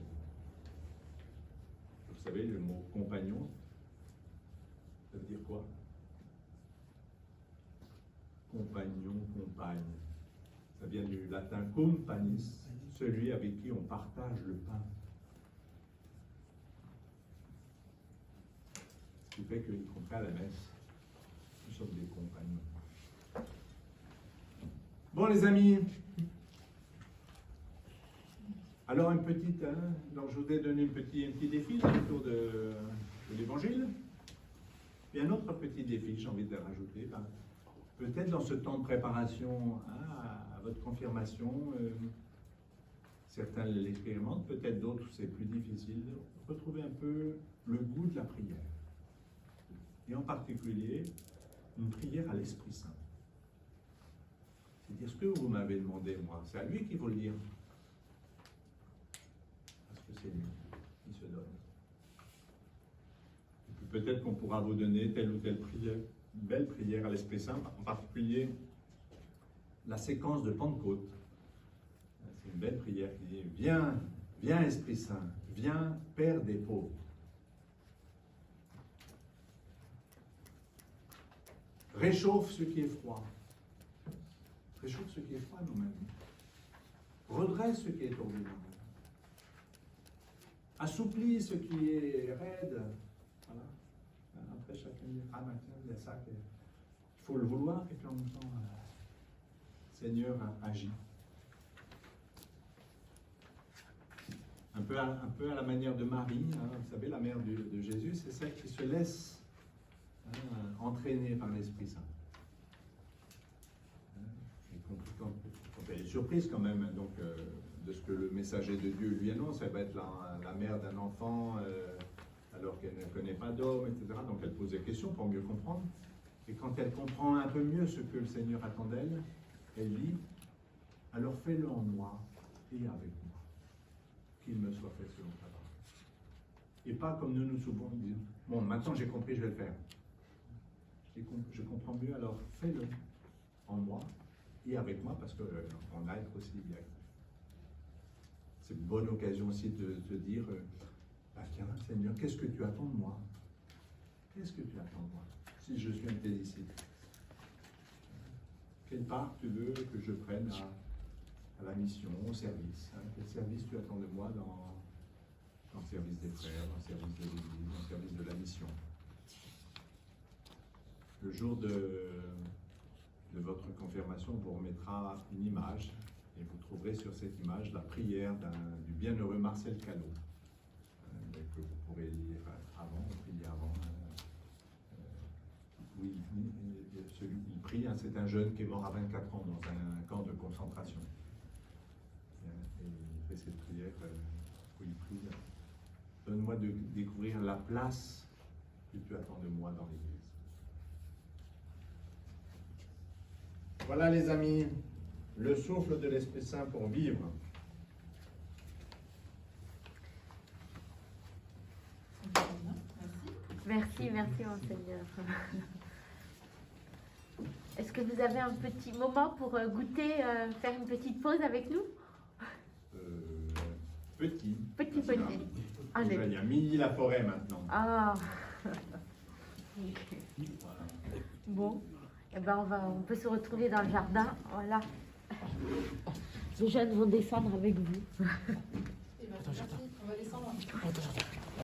Vous savez, le mot compagnon, ça veut dire quoi? Compagnon, compagne. Ça vient du latin companis, celui avec qui on partage le pain. Ce qui fait que, y compris à la messe, nous sommes des compagnons. Bon les amis, alors une petite, donc je vous ai donné un petit défi autour de l'évangile. Et un autre petit défi, j'ai envie de le rajouter, peut-être dans ce temps de préparation à votre confirmation, certains l'expérimentent, peut-être d'autres c'est plus difficile, de retrouver un peu le goût de la prière. Et en particulier, une prière à l'Esprit Saint. C'est-à-dire ce que vous m'avez demandé, moi, c'est à lui qu'il faut le dire. Parce que c'est lui qui se donne. Et puis peut-être qu'on pourra vous donner telle ou telle prière, une belle prière à l'Esprit Saint, en particulier la séquence de Pentecôte. C'est une belle prière qui dit « Viens, viens Esprit Saint, viens Père des pauvres ». Réchauffe ce qui est froid. Réchauffe ce qui est froid nous-mêmes. Redresse ce qui est tordu nous-mêmes. Assouplis ce qui est raide. Voilà. Après, chacun dit, ah ben tiens, il y a ça, il faut le vouloir, et puis en même temps, Seigneur agit. Un peu à la manière de Marie, hein, vous savez, la mère de Jésus, c'est celle qui se laisse entraîner par l'Esprit Saint. Quand elle est surprise quand même, donc, de ce que le messager de Dieu lui annonce, elle va être la mère d'un enfant alors qu'elle ne connaît pas d'homme, etc. Donc elle pose des questions pour mieux comprendre. Et quand elle comprend un peu mieux ce que le Seigneur attend d'elle, elle dit, alors fais-le en moi et avec moi, qu'il me soit fait selon ta parole. Et pas comme nous souvent disons, bon, maintenant j'ai compris, je vais le faire. Je comprends mieux, alors fais-le en moi et avec moi, parce qu'on a à être aussi bien. C'est une bonne occasion aussi de se dire, bah tiens, Seigneur, qu'est-ce que tu attends de moi? Qu'est-ce que tu attends de moi? Si je suis un de tes disciples, quelle part tu veux que je prenne à la mission, au service, hein? Quel service tu attends de moi dans le service des frères, dans le service de l'Église, dans le service de la mission? Le jour de votre confirmation, on vous remettra une image et vous trouverez sur cette image la prière du bienheureux Marcel Callot, que vous pourrez lire avant, prier avant. Oui, il prie, hein, c'est un jeune qui est mort à 24 ans dans un camp de concentration. Et il fait cette prière où il prie, donne-moi de découvrir la place que tu attends de moi dans l'Église. Voilà les amis, le souffle de l'Esprit Saint pour vivre. Merci, merci mon Seigneur. Est-ce que vous avez un petit moment pour goûter, faire une petite pause avec nous? Petit. Petit. Allez. Il y a midi la forêt maintenant. Ah. Voilà. Bon, eh ben on peut se retrouver dans le jardin. Voilà. Les jeunes vont descendre avec vous. Eh ben, c'est parti, on va descendre.